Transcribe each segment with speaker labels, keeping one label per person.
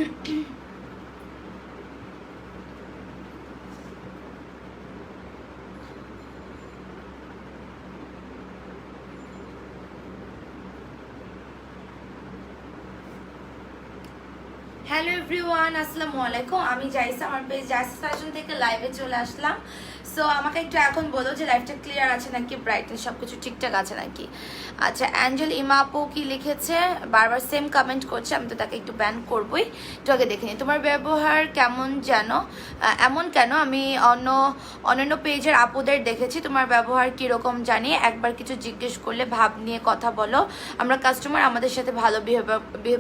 Speaker 1: Hello everyone, আসসালামু আলাইকুম। আমি জাইসা, আমার পেজ জাইসা ফ্যাশন থেকে লাইভে চলে আসলাম। সো আমাকে একটু এখন বলো যে লাইভটা ক্লিয়ার আছে নাকি, ব্রাইটনেস সব কিছু ঠিকঠাক আছে নাকি। আচ্ছা, অ্যাঞ্জেল ইমা আপু কি লিখেছে, বারবার সেম কমেন্ট করছে, আমি তো তাকে একটু ব্যান করবই। একটু আগে দেখে নিই, তোমার ব্যবহার কেমন যেন, এমন কেন? আমি অন্যান্য পেজের আপুদের দেখেছি, তোমার ব্যবহার কীরকম জানি, একবার কিছু জিজ্ঞেস করলে ভাব নিয়ে কথা বলো, আমরা কাস্টমার, আমাদের সাথে ভালো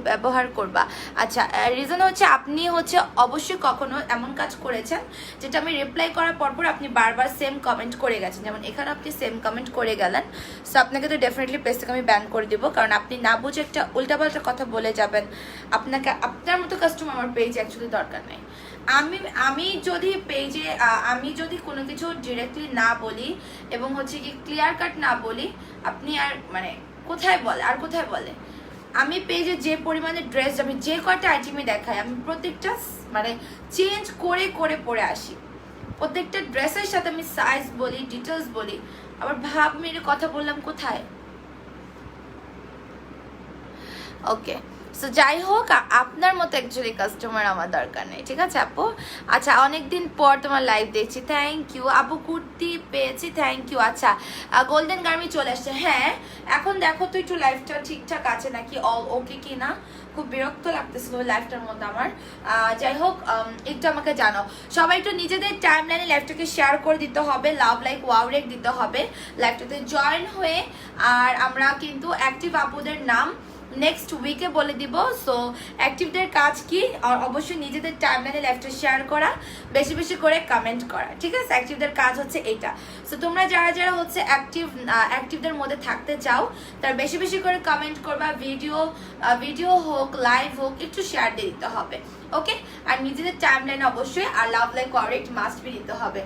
Speaker 1: ব্যবহার করবা। আচ্ছা, রিজন হচ্ছে আপনি হচ্ছে অবশ্যই কখনো এমন কাজ করেছেন যেটা আমি রিপ্লাই করার পর আপনি বারবার সেম কমেন্ট করে গেছেন, যেমন এখানে আপনি সেম কমেন্ট করে গেলেন। সো আপনাকে তো ডেফিনেটলি পেজ থেকে আমি ব্যান করে দিব, কারণ আপনি না বুঝে একটা উল্টাপাল্টা কথা বলে যাবেন। আপনার মতো কাস্টমার আমার পেজে অ্যাকচুয়ালি দরকার নেই। আমি যদি কোনো কিছু ডিরেক্টলি না বলি এবং হচ্ছে কি ক্লিয়ার কাট না বলি, আপনি আর মানে কোথায় বলে আমি পেজে যে পরিমাণে ড্রেস, আমি যে কয়টা আইটেমে দেখাই, আমি প্রত্যেকটা মানে চেঞ্জ করে করে পরে আসি। প্রত্যেকটা ড্রেসের সাথে আমি সাইজ বলি, ডিটেলস বলি, আবার ভাব মেরে কথা বললাম কোথায়। ওকে, সো যাই হোক, আপনার মতো অ্যাকচুয়ালি কাস্টমার আমার দরকার নেই, ঠিক আছে আপু। আচ্ছা, অনেকদিন পর তোমার লাইভ দেখছি, থ্যাংক ইউ আপু। কুর্তি পেয়েছি, থ্যাংক ইউ। আচ্ছা, গোল্ডেন গার্মি চলে আসছে। হ্যাঁ, এখন দেখো তো একটু লাইফটা ঠিকঠাক আছে নাকি, অল ওকে কি না। খুব বিরক্ত লাগতেছিল লাইফটার মধ্যে আমার। যাই হোক, একটু আমাকে জানাও। সবাই একটু নিজেদের টাইম লাইনে লাইফটাকে শেয়ার করে দিতে হবে, লাভ লাইক ওয়াও রেক দিতে হবে লাইফটাতে জয়েন হয়ে। আর আমরা কিন্তু অ্যাক্টিভ আপুদের নাম নেক্সট উইকে বলে দিব। সো অ্যাক্টিভদের কাজ কি, অবশ্যই নিজেদের টাইমলাইনে লাইভটা শেয়ার করা, বেশি বেশি করে কমেন্ট করা, ঠিক আছে। অ্যাক্টিভদের কাজ হচ্ছে এটা। সো তোমরা যারা যারা হচ্ছে অ্যাক্টিভদের মধ্যে থাকতে চাও, তার বেশি বেশি করে কমেন্ট করবা, ভিডিও হোক লাইভ হোক একটু শেয়ার দিয়ে দিতে হবে, ওকে। আর নিজেদের টাইমলাইনে অবশ্যই আর love like correct must be দিতে হবে।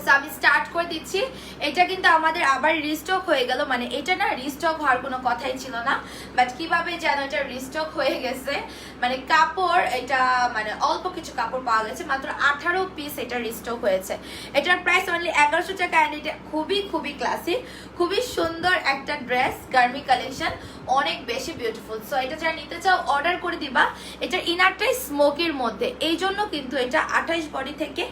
Speaker 1: সো আমি স্টার্ট করে দিচ্ছি। এটা কিন্তু আমাদের আবার রিস্টক হয়ে গেল, মানে এটা না রিস্টক হওয়ার কোনো কথাই ছিল না, বাট কিভাবে যেন এটা রিস্টক হয়ে গেছে। মানে কাপড়, এটা মানে অল্প কিছু কাপড় পাওয়া গেছে, মাত্র 18 পিস এটা রিস্টক হয়েছে। এটার প্রাইস অনলি 1100 টাকা। অ্যান্ড এটা খুবই খুবই ক্লাসি, খুবই সুন্দর একটা ড্রেস, গার্মি কালেকশন, অনেক বেশি বিউটিফুল। সো এটা যারা নিতে চাও অর্ডার করে দিবা। এটার ইনারটাই স্মোকির মধ্যে, এই জন্য কিন্তু এটা 28 বডি থেকে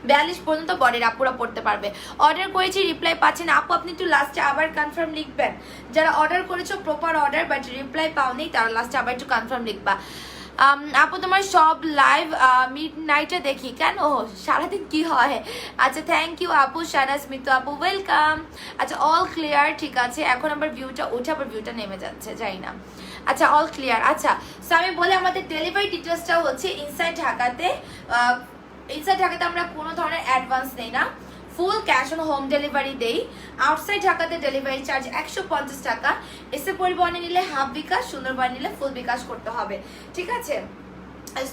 Speaker 1: 42 পর্যন্ত বডির আপুরা পড়তে পারবে। অর্ডার করেছি, রিপ্লাই পাচ্ছেন আপু, আপনি একটু লাস্টে আবার কনফার্ম লিখবেন। যারা অর্ডার করেছো প্রপার অর্ডার বাট রিপ্লাই পাওনি, তারা লাস্টে আবার একটু কনফার্ম লিখবা। আপু তোমার সব লাইভ মিড নাইটে দেখি, কেন সারাদিন কি হয়? আচ্ছা, থ্যাংক ইউ আপু। শানাজ মিতু আপু, ওয়েলকাম। আচ্ছা, অল ক্লিয়ার, ঠিক আছে। এখন আবার ভিউটা উঠে আবার ভিউটা নেমে যাচ্ছে, যাই না। আচ্ছা, অল ক্লিয়ার। আচ্ছা, সো আমি বলি আমাদের ডেলিভারি ডিটেলসটা হচ্ছে ইনসাইড ঢাকাতে আমরা কোনো ধরনের অ্যাডভান্স নেই না, full cash on home delivery দেই। আউটসাইড ঢাকাতে ডেলিভারি চার্জ 150 টাকা। এসে পরিবহনে নিলে হাফ বিকাশ, সুন্দরবন নিলে ফুল বিকাশ করতে হবে, ঠিক আছে।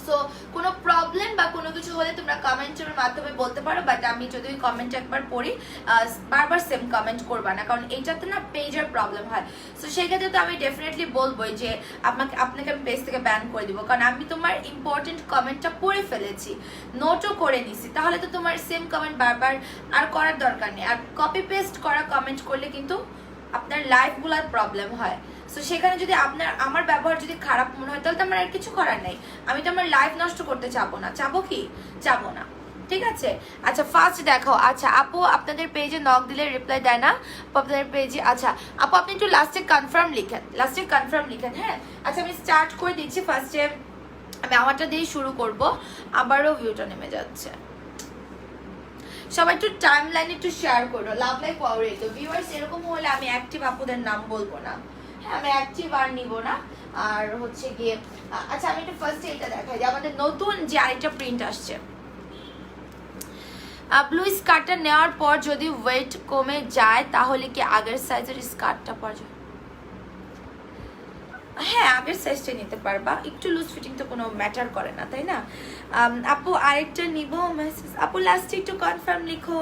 Speaker 1: সো কোনো প্রবলেম বা কোনো কিছু হলে তোমরা কমেন্টের মাধ্যমে বলতে পারো, বাট আমি যদি ওই কমেন্ট একবার পড়ি, বারবার সেম কমেন্ট করবা না, কারণ এইটাতে না পেজের প্রবলেম হয়। সো সেক্ষেত্রে তো আমি ডেফিনেটলি বলবোই যে আপনাকে আমি পেজ থেকে ব্যান করে দিব, কারণ আমি তোমার ইম্পর্টেন্ট কমেন্টটা পড়ে ফেলেছি, নোটও করে নিছি, তাহলে তো তোমার সেম কমেন্ট বারবার আর করার দরকার নেই। আর কপি পেস্ট করা কমেন্ট করলে কিন্তু আপনার লাইফগুলোর প্রবলেম হয়। সো সেখানে যদি আমার ব্যবহার যদি খারাপ মনে হয়, তাহলে তো আমার আর কিছু করার নেই। আমি তো আমার লাইফ নষ্ট করতে চাবো না, চাবো কি? চাবো না, ঠিক আছে। আচ্ছা, ফার্স্ট দেখাও। আচ্ছা আপু, আপনাদের পেজে নক দিলে রিপ্লাই দেয় না আপনাদের পেজে। আচ্ছা আপু, আপনি একটু লাস্টে কনফার্ম লিখেন, হ্যাঁ। আচ্ছা, আমি স্টার্ট করে দিচ্ছি। ফার্স্টে আমি আমারটা দিয়ে শুরু করব, আবারও ভিউটা নেমে যাচ্ছে। সবাই একটু টাইম লাইনে একটু শেয়ার করো, love like wow rake. Viewers এরকম হলে আমি অ্যাক্টিভ আপুদের নাম বলবো না, হ্যাঁ, আমি অ্যাক্টিভ আর নিব না। আর হচ্ছে গিয়ে আচ্ছা, আমি একটু ফার্স্টে এটা দেখাই যে আমাদের নতুন যে আরেকটা প্রিন্ট আসছে। ব্লু স্কার্টটা নেওয়ার পর যদি ওয়েট কমে যায়, তাহলে কি আগের সাইজের স্কার্টটা পরা যাবে? হ্যাঁ, আগের সাইজটা নিতে পারবা, একটু লুজ ফিটিং তো কোনো ম্যাটার করে না, তাই না? আপু আরেকটা নিব মেসেজ। আপু লাস্টে একটু কনফার্ম লিখো।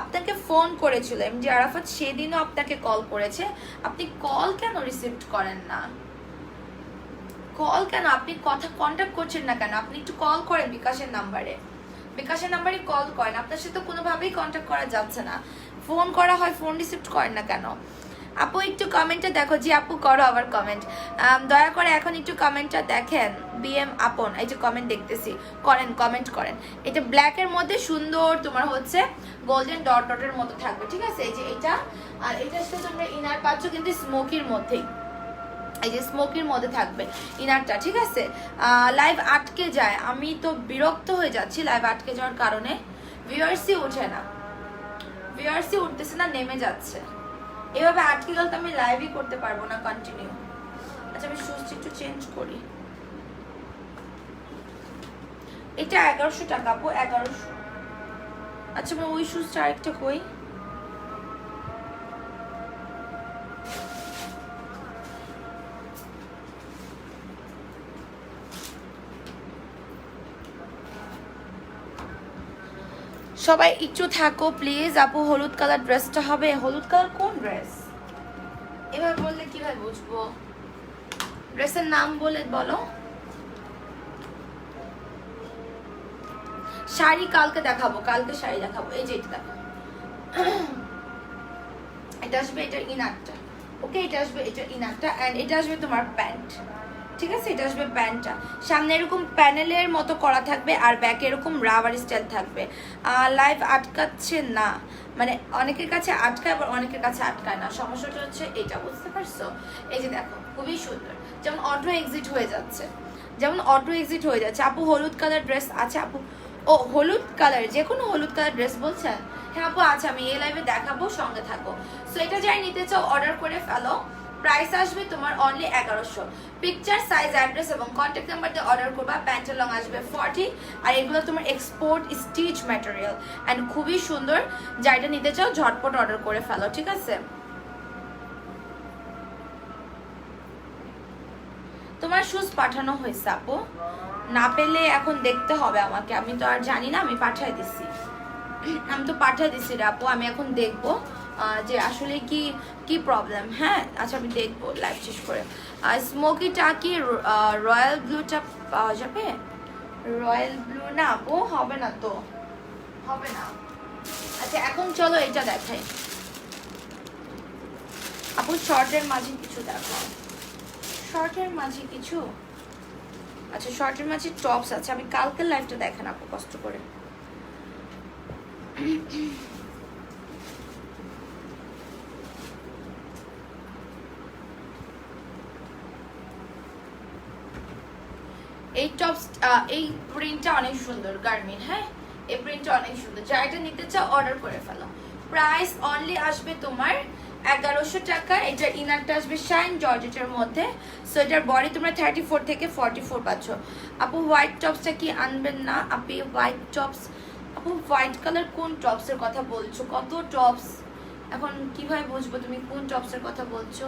Speaker 1: আপনাকে ফোন করেছিল এমডি আরাফাত, সেদিনও আপনাকে কল করেছে, আপনি কল কেন রিসিভ করেন না? কল কেন আপনি কথা কন্ট্যাক্ট করছেন না কেন? আপনি একটু কল করেন বিকাশের নাম্বারে, বিকাশের নাম্বারে কল করেন। আপনার সাথে কোনোভাবেই কন্ট্যাক্ট করা যাচ্ছে না, ফোন করা হয়, ফোন রিসিভ করেন না কেন? আপু একটু কমেন্টটা দেখো। জি আপু করো আবার কমেন্ট, দয়া করে এখন একটু কমেন্টটা দেখেন। বিএম আপন, এই যে কমেন্ট দেখতেছি, করেন, কমেন্ট করেন। এটা ব্ল্যাকের মধ্যে সুন্দর তোমার হচ্ছে গোল্ডেন ডট ডটের মতো থাকবে, ঠিক আছে? এই যে এটা, আর এটা হচ্ছে তোমরা ইনার পাচ্ছ কিন্তু স্মোকির মধ্যেই, এই যে স্মোকির মধ্যে থাকবে ইনারটা, ঠিক আছে? লাইভ আটকে যায়, আমি তো বিরক্ত হয়ে যাচ্ছি লাইভ আটকে যাওয়ার কারণে। ভিউয়ার্সই ওঠে না, ভিউয়ার্সই উঠতেছে না, নেমে যাচ্ছে। এভাবে আটকে গেলে তো আমি লাইভই করতে পারবো না কন্টিনিউ। আচ্ছা আমি শুজটা একটু চেঞ্জ করি। এটা 1100 টাকা আপু, 1100। আচ্ছা আমি ওই শুজটা আরেকটা কই। সবাই একটু থাকো প্লিজ। আপু হলুদ কালার ড্রেসটা হবে। হলুদ কালার কোন ড্রেস? এভাবে বললে কিভাবে বুঝবো? ড্রেসের নাম বলে বলো। শাড়ি কালকে দেখাবো, কালকে শাড়ি দেখাবো। এই যে এটা দেখো, এটা আসবে এটার ইনারটা, ওকে? এটা আসবে এটার ইনারটা, এন্ড এটা আসবে তোমার প্যান্ট, ঠিক আছে? এটা আসবে প্যান্টটা, সামনে এরকম প্যানেলের মতো করা থাকবে আর ব্যাকে এরকম রাবার স্টাইল থাকবে। লাইভ আটকাচ্ছে না, মানে অনেকের কাছে আটকায় আবার অনেকের কাছে আটকায় না। সমস্যাটা হচ্ছে এটা, বুঝতে পারছো? এই যে দেখো খুবই সুন্দর, যেমন অটো এক্সিট হয়ে যাচ্ছে, যেমন অটো এক্সিট হয়ে যাচ্ছে। আপু হলুদ কালার ড্রেস আছে আপু? ও হলুদ কালার, যে কোনো হলুদ কালার ড্রেস বলছেন? হ্যাঁ আপু আচ্ছা, আমি এই লাইভে দেখাবো, সঙ্গে থাকো। সো এটা যাই নিতে চাও অর্ডার করে ফেলো। প্রাইস আসবে তোমার অনলি 1100। পিকচার, সাইজ, অ্যাড্রেস এবং কন্ট্যাক্ট নাম্বার দিয়ে অর্ডার করবা। প্যান্টের লং আসবে 40, আর এগুলো তোমার এক্সপোর্ট স্টিচ ম্যাটেরিয়াল অ্যান্ড খুবই সুন্দর। যাইটা নিতে চাও ঝটপট অর্ডার করে ফেলো, ঠিক আছে? তোমার শুজ পাঠানো হয়েছে আপু? না পেলে এখন দেখতে হবে আমাকে, আমি তো আর জানি না। আমি পাঠিয়ে দিচ্ছি, আমি তো পাঠিয়ে দিচ্ছি রে আপু। আমি এখন দেখবো যে আসলে কি কি প্রবলেম। হ্যাঁ আচ্ছা আমি দেখবো লাইভ শেষ করে। স্মোকিটা কি রয়্যাল ব্লুটা পাওয়া যাবে? রয়্যাল ব্লু না আপু, হবে না তো, হবে না। আচ্ছা এখন চলো এটা দেখাই আপু। শর্টের মাঝে কিছু দেখো, শর্টের মাঝে কিছু। আচ্ছা শর্টের মাঝে টপস আছে, আমি কালকের লাইভটা দেখেন আপু কষ্ট করে। এই টপস, এই প্রিন্টটা অনেক সুন্দর গার্মিন, হ্যাঁ এই প্রিন্টটা অনেক সুন্দর। যা এটা নিতে চাও অর্ডার করে ফেলো। প্রাইস অনলি আসবে তোমার 1100 টাকা। এটার ইনারটা আসবে শাইন জর্জেটের মধ্যে। সো এটার বডি তোমরা 34 থেকে 44 পাচ্ছ। আপু হোয়াইট টপসটা কি আনবেন না? আপনি হোয়াইট টপস, আপু হোয়াইট কালার কোন টপসের কথা বলছো? কত টপস, এখন কিভাবে বুঝবো তুমি কোন টপসের কথা বলছো?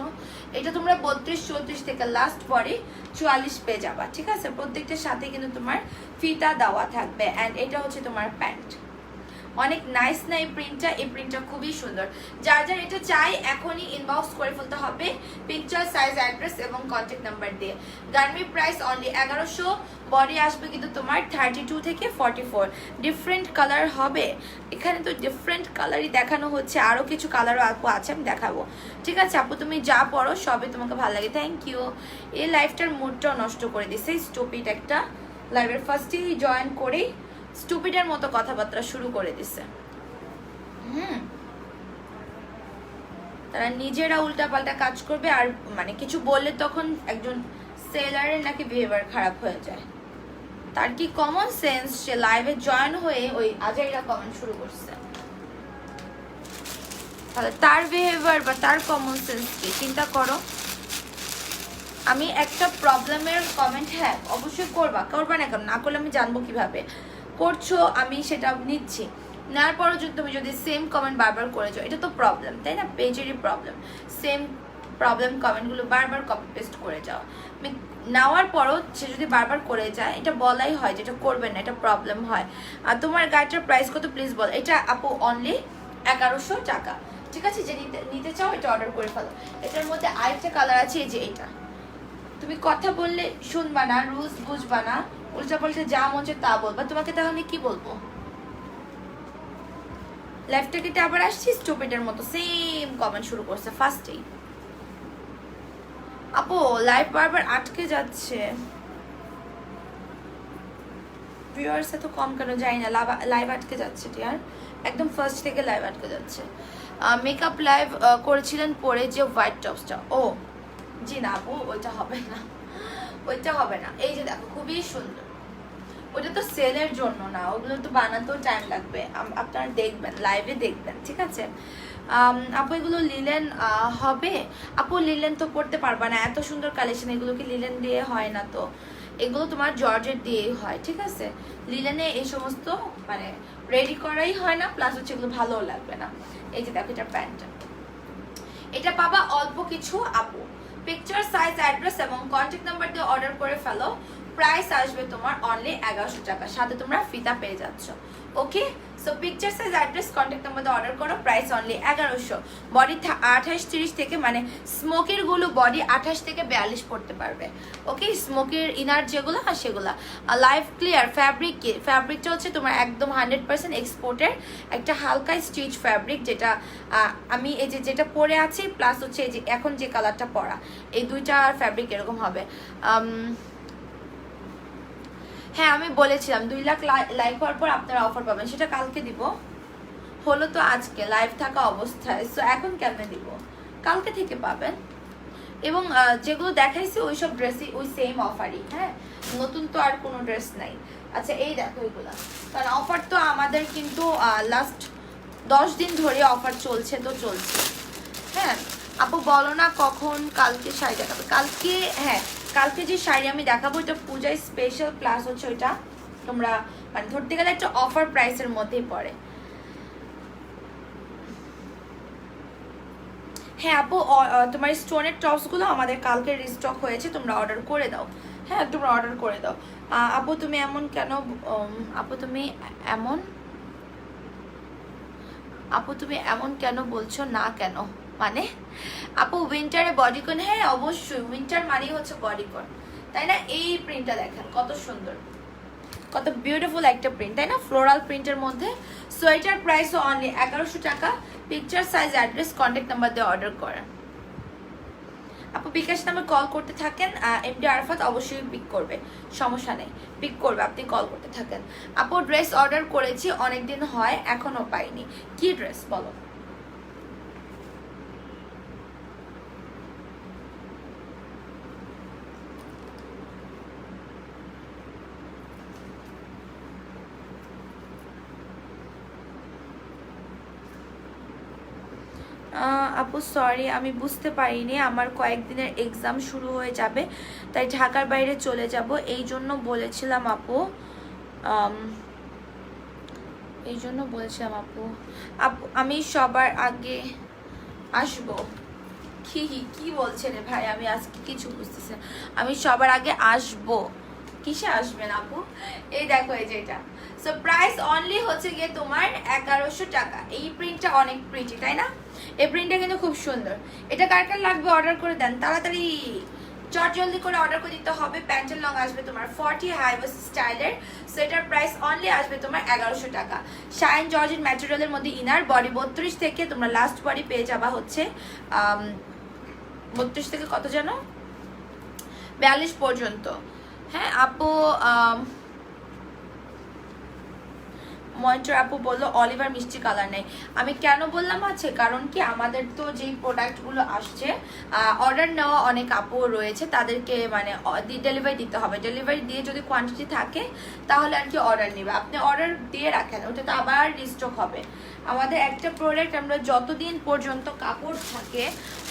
Speaker 1: এটা তোমরা 32, 34 থেকে লাস্ট পরে 44 পেয়ে যাবা, ঠিক আছে? প্রত্যেকটার সাথে কিন্তু তোমার ফিতা দেওয়া থাকবে। অ্যান্ড এটা হচ্ছে তোমার প্যান্ট। অনেক নাইস না এই প্রিন্টটা? এই প্রিন্টটা খুবই সুন্দর। যার যার এটা চাই এখনই ইনবক্স করে ফেলতে হবে পিকচার, সাইজ, অ্যাড্রেস এবং কন্ট্যাক্ট নাম্বার দিয়ে। গার্মি প্রাইস অনলি 1100। বডি আসবে কিন্তু তোমার 32 থেকে 44। ডিফারেন্ট কালার হবে এখানে, তো ডিফারেন্ট কালারই দেখানো হচ্ছে, আরও কিছু কালারও আপু আছে আমি দেখাবো, ঠিক আছে? আপু তুমি যা পড়ো সবই তোমাকে ভালো লাগে। Thank you. এই লাইফটার মুডটাও নষ্ট করে দিছে স্টুপিড একটা। লাইভের ফার্স্টেই জয়েন করেই স্টুপিডের মতো কথাবার্তা শুরু করে দিছে। তারা নিজেরা উল্টাপাল্টা কাজ করবে, আর মানে কিছু বললে তখন একজন সেলারের নাকি বিহেভিয়ার খারাপ হয়ে যায়। তার কি কমন সেন্স? সে লাইভে জয়েন হয়ে ওই আজাইরা কমেন্ট শুরু করছে, তাহলে তার বিহেভিয়ার বা তার কমন সেন্স কি চিন্তা করো। আমি একটা প্রবলেমের কমেন্ট, হ্যাঁ অবশ্যই করবা, করবা না কেন? না করলে আমি জানবো কিভাবে করছো, আমি সেটা নিচ্ছি। নেওয়ার পরও যদি তুমি যদি সেম কমেন্ট বারবার করে যাও, এটা তো প্রবলেম, তাই না? পেজেরই প্রবলেম, সেম প্রবলেম কমেন্টগুলো বারবার কপি পেস্ট করে যাও। আমি নেওয়ার পরও সে যদি বারবার করে যায়, এটা বলাই হয় যেটা করবেন না, এটা প্রবলেম হয়। আর তোমার গাড়িটার প্রাইস কত প্লিজ বল। এটা আপু অনলি 1100 টাকা। ঠিক আছে, যে নিতে চাও এটা অর্ডার করে ফেলো। এটার মধ্যে আরেকটা কালার আছে, এই যে এটা। তুমি কথা বললে শুনবা না, রুলস বুঝবা না, উল্টা পাল্টা যা মন চায় তা বলবা, তোমাকে তাহলে কি বলবো? লাইফটা কেটে আবার আসছি স্টুপিডের মতো সেম কমেন্ট শুরু করছে ফার্স্টেই। আপু লাইভ বারবার আটকে যাচ্ছে, ভিউয়ার্স এত কম কেন জানি না, লাইভ আটকে যাচ্ছে টিয়ার, একদম ফার্স্ট থেকে লাইভ আটকে যাচ্ছে। মেকআপ লাইভ করেছিলেন পরে যে হোয়াইট টপসটা, ও জি না আপু ওইটা হবে না, ওইটা হবে না। এই যে দেখো খুবই সুন্দর, ওটা তো সেলের জন্য না, ওগুলো তো বানাতেও টাইম লাগবে, আপনারা দেখবেন লাইভে দেখবেন, ঠিক আছে। আপু এগুলো লিলেন হবে? আপু লিলেন তো পড়তে পারবা না, এত সুন্দর কালেকশন, এগুলো কি লিলেন দিয়ে হয় না, তো এগুলো তোমার জর্জেট দিয়েই হয়, ঠিক আছে। লিলেনে এই সমস্ত মানে রেডি করাই হয় না, প্লাস হচ্ছে এগুলো ভালোও লাগবে না। এই যে দেখো এটা প্যান্টটা, এটা পাবা অল্প কিছু আপু। পিকচার, সাইজ, অ্যাড্রেস এবং কন্ট্যাক্ট নাম্বার দিয়ে অর্ডার করে ফেলো। প্রাইস আসবে তোমার অনলি 1100 টাকা, সাথে তোমরা ফিতা পেয়ে যাচ্ছ। Okay, so picture, size, address, contact number দিয়ে অর্ডার করো, প্রাইস অনলি 1100। বডি 28-30 থেকে, মানে স্মোকির গুলো বডি 28 থেকে 42 পড়তে পারবে। ওকে, স্মোকির ইনার যেগুলো আর সেগুলো লাইভ ক্লিয়ার ফ্যাব্রিকটা হচ্ছে তোমার একদম 100% এক্সপোর্টের একটা হালকা স্টিচ ফ্যাব্রিক, যেটা আমি এই যে যেটা পরে আছি প্লাস হচ্ছে এই যে এখন যে কালারটা পরা, এই দুইটা ফ্যাব্রিক এরকম হবে। হ্যাঁ আমি বলেছিলাম 2 লাখ লাইভ হওয়ার পর আপনারা অফার পাবেন, সেটা কালকে দিব, হলো তো আজকে লাইভ থাকা অবস্থায়, সো এখন কেমনে দিব, কালকে থেকে পাবেন। এবং যেগুলো দেখাইছি ওই সব ড্রেসই ওই সেম অফারই, হ্যাঁ নতুন তো আর কোনো ড্রেস নাই। আচ্ছা এই দেখো এগুলা, কারণ অফার তো আমাদের কিন্তু লাস্ট 10 দিন ধরে অফার চলছে, তো চলছে। হ্যাঁ আপু বলো না কখন কালকে শাড়ি দেখাবে? কালকে, হ্যাঁ কালকে যে শাড়ি আমি দেখাবো এটা পূজায় স্পেশাল, প্লাস হচ্ছে ওইটা তোমরা মানে ধরতে গেলে একটা অফার প্রাইসের মধ্যেই পড়ে। হ্যাঁ আপু তোমার স্টোনের টপসগুলো আমাদের কালকে রিস্টক হয়েছে, তোমরা অর্ডার করে দাও। হ্যাঁ তোমরা অর্ডার করে দাও। আপু তুমি এমন কেন, আপু তুমি এমন, আপু তুমি এমন কেন বলছো না কেন, মানে আপু উইন্টারে বডিকন? হ্যাঁ অবশ্যই, উইন্টার মানেই হচ্ছে বডিকন, তাই না? এই প্রিন্টটা দেখেন কত সুন্দর, কত বিউটিফুল একটা প্রিন্ট, তাই না? ফ্লোরাল প্রিন্টের মধ্যে। সোয়েটার প্রাইসও অনলি 1100 টাকা। Picture, size, address, contact number দিয়ে অর্ডার করেন। আপু বিকাশ নাম্বার কল করতে থাকেন, এমডি আরফাত অবশ্যই পিক করবে, সমস্যা নেই, পিক করবে, আপনি কল করতে থাকেন। আপু ড্রেস অর্ডার করেছি অনেকদিন হয় এখনো পাইনি, কি ড্রেস বলো? আপু সরি আমি বুঝতে পারিনি, আমার কয়েকদিনের এক্সাম শুরু হয়ে যাবে, তাই ঢাকার বাইরে চলে যাব, এই জন্য বলেছিলাম আপু, এই জন্য বলেছিলাম আপু। আপু আমি সবার আগে আসবো, কি বলছে রে ভাই, আমি আজকে কিছু বুঝতেছি না। আমি সবার আগে আসবো, কিসে আসবেন আপু? এই দেখো এই যে এটা, সো প্রাইস অনলি হচ্ছে গিয়ে তোমার 1100 টাকা। এই প্রিন্টটা অনেক প্রিটি, তাই না? এই প্রিন্টটা কিন্তু খুব সুন্দর। এটা কার কার লাগবে অর্ডার করে দেন তাড়াতাড়ি, চট জলদি করে অর্ডার করে দিতে হবে। প্যান্টের লং আসবে তোমার 40 হাই ওয়েস্ট স্টাইলের, সো এটার প্রাইস অনলি আসবে তোমার 1100 টাকা। শাইন জর্জেট ম্যাটেরিয়ালের মধ্যে ইনার, বডি 32 থেকে তোমরা লাস্ট বডি পেয়ে যাবা হচ্ছে 32 থেকে কত যেন 42 পর্যন্ত। হ্যাঁ আপু মন্টর আপু বললো অলিভার মিষ্টি কালার নেই, আমি কেন বললাম আছে কারণ কি আমাদের তো যেই প্রোডাক্টগুলো আসছে অর্ডার নেওয়া অনেক আপু রয়েছে, তাদেরকে মানে ডেলিভারি দিতে হবে, ডেলিভারি দিয়ে যদি কোয়ান্টিটি থাকে তাহলে আর কি অর্ডার নেবে। আপনি অর্ডার দিয়ে রাখেন, ওটা তো আবার রিস্টক হবে। আমাদের একটা প্রোডাক্ট আমরা যতদিন পর্যন্ত কাপড় থাকে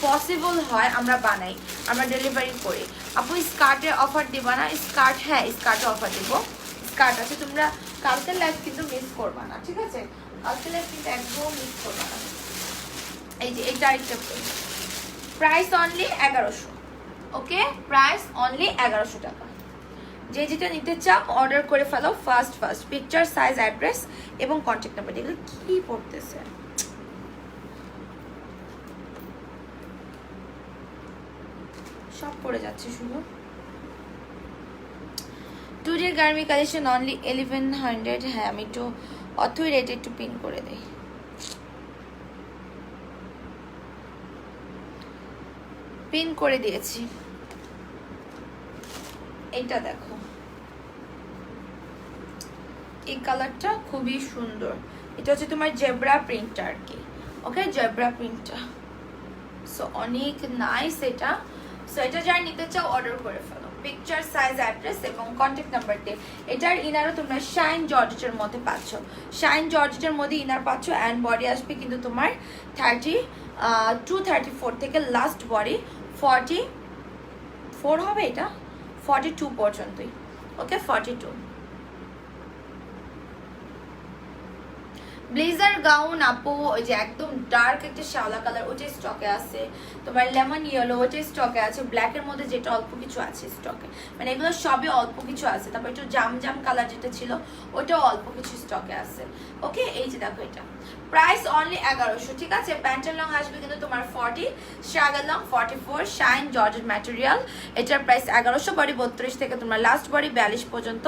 Speaker 1: পসিবল হয় আমরা বানাই, আমরা ডেলিভারি করি। আপু স্কার্টের অফার দিবা না? স্কার্ট, হ্যাঁ স্কার্টে অফার দিব, স্কার্ট আছে, তোমরা কালকের লাইভ কিন্তু মিস করবা না, ঠিক আছে? কালকের লাইভ কিন্তু একদম মিস করবা না। এই যে এটা একটা price only 1100, okay price only 1100 টাকা। যে যেটা নিতে চাও অর্ডার করে ফেলো ফার্স্ট পিকচার, সাইজ, অ্যাড্রেস এবং কন্ট্যাক্ট নাম্বার। এগুলো কি পড়তেছে সব পড়ে যাচ্ছে শুধু। টুডে গার্মি কালেকশন অনলি 1100। হ্যাঁ আমি একটু অথই রেটে একটু পিন করে দেই। পিন করে দিয়েছি। এটা দেখো, এই কালারটা খুবই সুন্দর। এটা হচ্ছে তোমার জেব্রা প্রিন্ট আর কি। ওকে, জেব্রা প্রিন্টটা সো অনেক নাইস এটা। সো এটা যারা নিতে চাও অর্ডার করে ফেলো। পিকচার, সাইজ, অ্যাড্রেস এবং কন্ট্যাক্ট নাম্বার দিয়ে। এটার ইনারও তোমরা শাইন জর্জেটের মধ্যে পাচ্ছ। শাইন জর্জেটের মধ্যে ইনার পাচ্ছ অ্যান্ড বডি আসবে কিন্তু তোমার 34 থেকে লাস্ট বডি 44 হবে, এটা 42 পর্যন্তই। ওকে, 42। ব্লেজার গাউন আপু ওই যে একদম ডার্ক একটা শ্যাওলা কালার, ওটা স্টকে আছে। তোমার লেমন ইয়েলো ওটা স্টকে আছে। ব্ল্যাকের মধ্যে যেটা অল্প কিছু আছে স্টকে, মানে এগুলো সবই অল্প কিছু আছে। তারপর একটু জাম জাম কালার যেটা ছিল ওটাও অল্প কিছু স্টকে আছে। ওকে, এই যে দেখো এটা প্রাইস অনলি 1100। ঠিক আছে, প্যান্টের লং আসবে কিন্তু তোমার 40, struggle long 44, shine georgette material. এটার প্রাইস 1100। বডি 32 থেকে তোমরা লাস্ট বডি 42 পর্যন্ত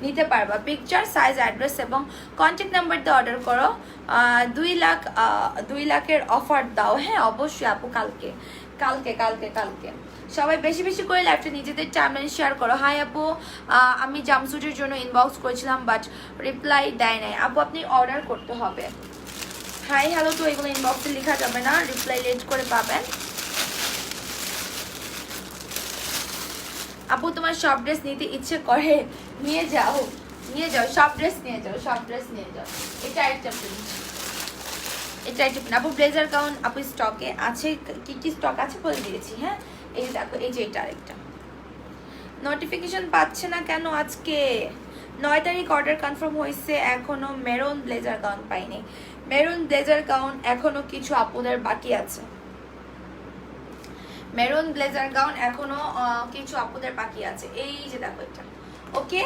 Speaker 1: নিতে পারবা। পিকচার, সাইজ, অ্যাড্রেস এবং কন্ট্যাক্ট নাম্বার দিয়ে অর্ডার করো। 2 লাখের অফার দাও। হ্যাঁ অবশ্যই আপু, কালকে কালকে কালকে কালকে সবাই বেশি বেশি করে লাইভটা নিজেদের টাইমলাইন শেয়ার করো। হাই আপু, আমি জামসুটের জন্য ইনবক্স করেছিলাম বাট রিপ্লাই দেয় নাই। আপু আপনি অর্ডার করতে হবে। হাই হ্যালো তো এগুলো ইনবক্সে লেখা যাবে না, রিপ্লাই লেট করে পাবেন। আপু তোমার সব ড্রেস নিতে ইচ্ছে করে, নিয়ে যাও নিয়ে যাও, সব ড্রেস নিয়ে যাও, সব ড্রেস নিয়ে যাও। এটা একটা প্রিন্ট, এটা একটা প্রিন্ট। আপু ব্লেজার গাউন আপু স্টকে আছে, কি কি স্টক আছে বলে দিয়েছি। হ্যাঁ এই দেখো, এই যে এটা আরেকটা। নোটিফিকেশন পাচ্ছে না কেন আজকে? 9 তারিখ অর্ডার কনফার্ম হয়েছে, এখনো মেরুন ব্লেজার গাউন পাইনি। মেরুন ব্লেজার গাউন এখনো কিছু আপুদের বাকি আছে। মেরুন ব্লেজার গাউন এখনো কিছু আপুদের বাকি আছে। এই যে দেখো এটা। ওকে,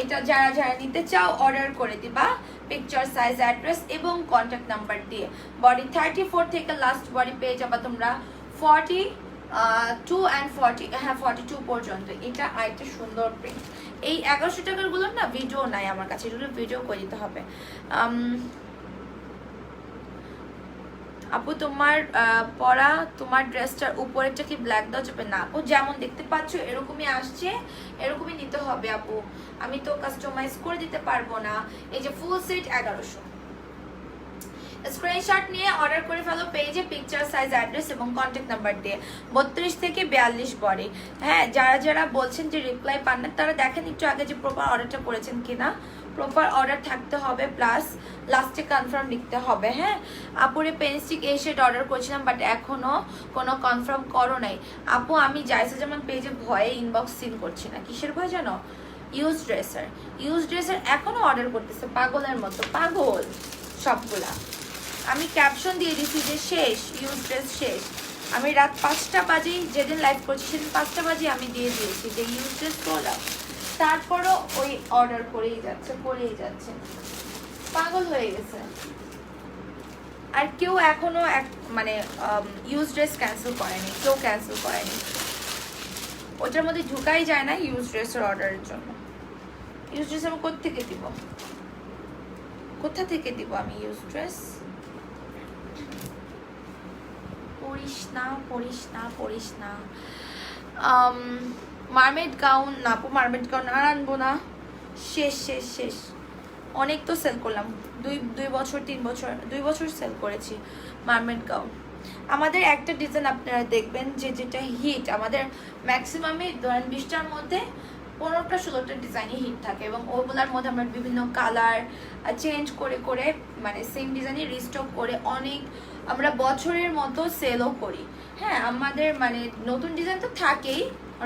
Speaker 1: এটা যারা যারা নিতে চাও অর্ডার করে দিবা পিকচার, সাইজ, অ্যাড্রেস এবং কন্ট্যাক্ট নাম্বার দিয়ে। বডি 34 থেকে লাস্ট বডি পেয়ে যাবা তোমরা 42 অ্যান্ড 40, হ্যাঁ 42 পর্যন্ত। এটা আরেকটা সুন্দর প্রিন্ট। এই 1100 টাকার গুলো না ভিডিও নাই আমার কাছে, এগুলো ভিডিও করে দিতে হবে। আপু তোমার পরা তোমার ড্রেসটার উপরেরটা কি ব্ল্যাক দেওয়া যাবে? না আপু, যেমন দেখতে পাচ্ছ এরকমই আসছে, এরকমই নিতে হবে আপু। আমি তো কাস্টমাইজ করে দিতে পারবো না। এই যে ফুল সেট 1100। স্ক্রিনশট নিয়ে অর্ডার করে ফেলো পেজে, পিকচার, সাইজ, অ্যাড্রেস এবং কন্ট্যাক্ট নাম্বার দিয়ে। 32 থেকে 42 বডি। হ্যাঁ যারা যারা বলছেন যে রিপ্লাই পান না, তারা দেখেন একটু আগে যে প্রপার অর্ডারটা করেছেন কিনা। প্রপার অর্ডার থাকতে হবে, প্লাস লাস্টে কনফার্ম লিখতে হবে। হ্যাঁ আপুরে পেনস্টিক এই শেড অর্ডার করেছিলাম বাট এখনো কোনো কনফার্ম করো নাই। আপু আমি জাইসা যেমন পেজে ভয়ে ইনবক্স সিন করছি না। কিসের ভয় জানো? ইউজ ড্রেসার এখনো অর্ডার করতেছে পাগলের মতো, পাগল সবগুলা। আমি ক্যাপশন দিয়ে দিচ্ছি যে শেষ, ইউজ ড্রেস শেষ। আমি রাত 5টা বাজে যেদিন লাইভ করছি সেদিন 5টা বাজে আমি দিয়ে দিয়েছি যে ইউজ ড্রেস সোল্ড আউট। তারপরও ওই অর্ডার করেই যাচ্ছে, পাগল হয়ে গেছে। আর কেউ এখনো মানে ইউজ ড্রেস ক্যান্সেল করেনি, কেউ ক্যান্সেল করেনি। ওটার মধ্যে ঢুকাই যায় না ইউজ ড্রেসের অর্ডারের জন্য। ইউজ ড্রেস আমি কোথা থেকে দিব আমি ইউজ ড্রেস? পড়িস না। মারমেড গাউন না আপু, মারমেড গাউন আর আনবো না, শেষ। অনেক তো সেল করলাম, 2 বছর সেল করেছি মারমেড গাউন। আমাদের একটা ডিজাইন আপনারা দেখবেন যেটা হিট, আমাদের ম্যাক্সিমামই ধরেন 20টার মধ্যে 15টা 16টা ডিজাইনই হিট থাকে এবং ওগুলোর মধ্যে আমরা বিভিন্ন কালার চেঞ্জ করে মানে সেম ডিজাইনই রিস্টক করে অনেক আমরা বছরের মতো সেলও করি। হ্যাঁ আমাদের মানে নতুন ডিজাইন তো থাকেই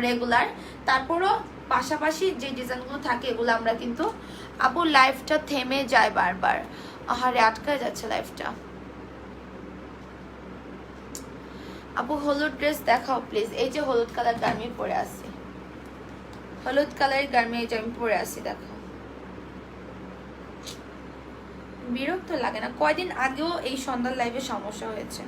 Speaker 1: রেগুলার, তারপরও পাশাপাশি যে ডিজাইনগুলো থাকে এগুলো আমরা কিন্তু আপু লাইফটা থেমে যায় বারবার, আহারে আটকায় যাচ্ছে লাইফটা। আপু হলুদ ড্রেস দেখাও প্লিজ। এই যে হলুদ কালার গার্মি পরে আসি, হলুদ কালারের গার্মি এই যে আমি পরে আসি, দেখো বিরক্ত লাগে না? কয়দিন আগেও এই সন্ধ্যার লাইভে সমস্যা হয়েছে।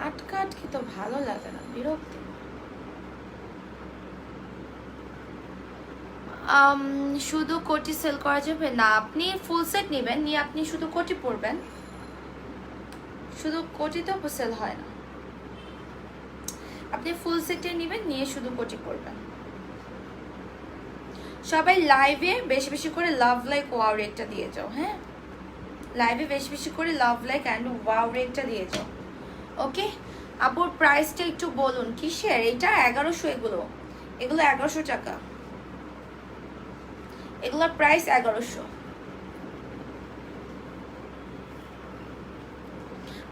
Speaker 1: আটকা আটকি তো ভালো লাগে না, বিরক্তি। শুধু কোটি সেল করা যাবে না, আপনি ফুল সেট নেবেন, নিয়ে আপনি শুধু কোটি পরবেন, শুধু কোটি তো সেল হয় না, আপনি ফুল সেটে নেবেন, নিয়ে শুধু কোটি পরবেন। সবাই লাইভে বেশি বেশি করে লাভ লাইক ওয়াও রেটটা দিয়ে যাও, হ্যাঁ লাইভে বেশি বেশি করে লাভ লাইক অ্যান্ড ওয়াও রেটটা দিয়ে যাও। ওকে আপুর প্রাইসটা একটু বলুন কিসের এটা? 1100, এগুলো 1100 টাকা, এগুলোর প্রাইস 1100।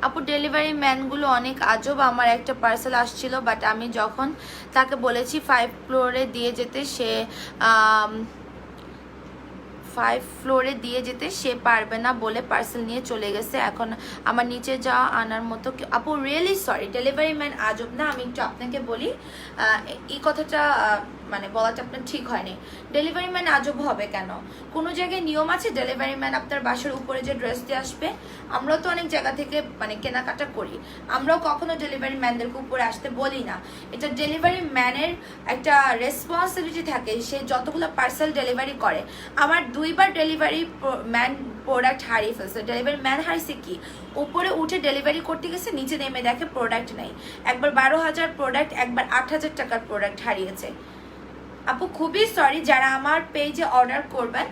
Speaker 1: আপু ডেলিভারি ম্যানগুলো অনেক আজব, আমার একটা পার্সেল আসছিল বাট আমি যখন তাকে বলেছি 5 ফ্লোরে দিয়ে যেতে, সে 5 ফ্লোরে দিয়ে যেতে সে পারবে না বলে পার্সেল নিয়ে চলে গেছে, এখন আমার নিচে যাওয়া আনার মতো। আপু রিয়েলি সরি, ডেলিভারি ম্যান আজব না, আমি একটু আপনাকে বলি, এই কথাটা মানে বলাটা আপনার ঠিক হয়নি। ডেলিভারি ম্যান আজব হবে কেন? কোনো জায়গায় নিয়ম আছে ডেলিভারি ম্যান আপনার বাসার উপরে যে ড্রেস দিয়ে আসবে? আমরাও তো অনেক জায়গা থেকে মানে কেনাকাটা করি, আমরাও কখনো ডেলিভারি ম্যানদেরকে উপরে আসতে বলি না। এটা ডেলিভারি ম্যানের একটা রেসপন্সিবিলিটি থাকে, সে যতগুলো পার্সেল ডেলিভারি করে। আমার 2বার ডেলিভারি ম্যান প্রোডাক্ট হারিয়ে ফেলছে। ডেলিভারি ম্যান হারিয়েছে কি, উপরে উঠে ডেলিভারি করতে গেছে, নিচে নেমে দেখে প্রোডাক্ট নেই। একবার 12,000 প্রোডাক্ট, একবার 8,000 টাকার প্রোডাক্ট হারিয়েছে। আপু খুবই সরি, যারা আমার পেজে অর্ডার করবেন,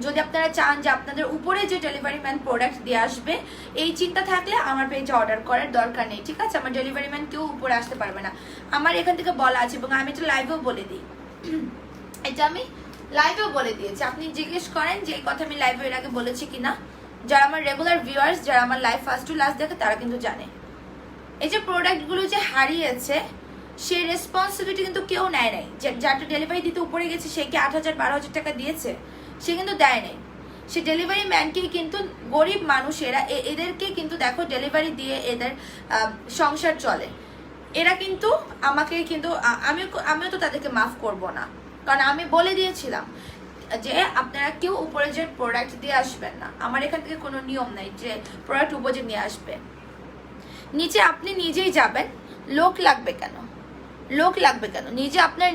Speaker 1: যদি আপনারা চান যে আপনাদের উপরে যে ডেলিভারি ম্যান প্রোডাক্ট দিয়ে আসবে, এই চিন্তা থাকলে আমার পেজে অর্ডার করার দরকার নেই, ঠিক আছে? আমার ডেলিভারি ম্যান কেউ উপরে আসতে পারবে না, আমার এখান থেকে বলা আছে, এবং আমি এটা লাইভেও বলে দিই, এটা আমি লাইভেও বলে দিয়েছি। আপনি জিজ্ঞেস করেন যে এই কথা আমি লাইভে এর আগে বলেছি কিনা। যারা আমার রেগুলার ভিউয়ার্স, যারা আমার লাইভ ফার্স্ট টু লাস্ট দেখে, তারা কিন্তু জানে। এই যে প্রোডাক্টগুলো যে হারিয়েছে, সেই রেসপন্সিবিলিটি কিন্তু কেউ নেয় নাই। যারটা ডেলিভারি দিতে উপরে গেছে, সে কি 8,000-12,000 টাকা দিয়েছে? সে কিন্তু দেয় নাই। সে ডেলিভারি ম্যানকেই কিন্তু, গরিব মানুষেরা এদেরকে কিন্তু দেখো ডেলিভারি দিয়ে এদের সংসার চলে। এরা কিন্তু আমাকে কিন্তু আমিও তো তাদেরকে মাফ করব না, কারণ আমি বলে দিয়েছিলাম যে আপনারা কেউ উপরে যে প্রোডাক্ট দিয়ে আসবেন না। আমার এখান থেকে কোনো নিয়ম নাই যে প্রোডাক্ট উপরে নিয়ে আসবে, নিচে আপনি নিজেই যাবেন। লোক লাগবে কেন? লোক লাগবে কেন? নিজে আপনার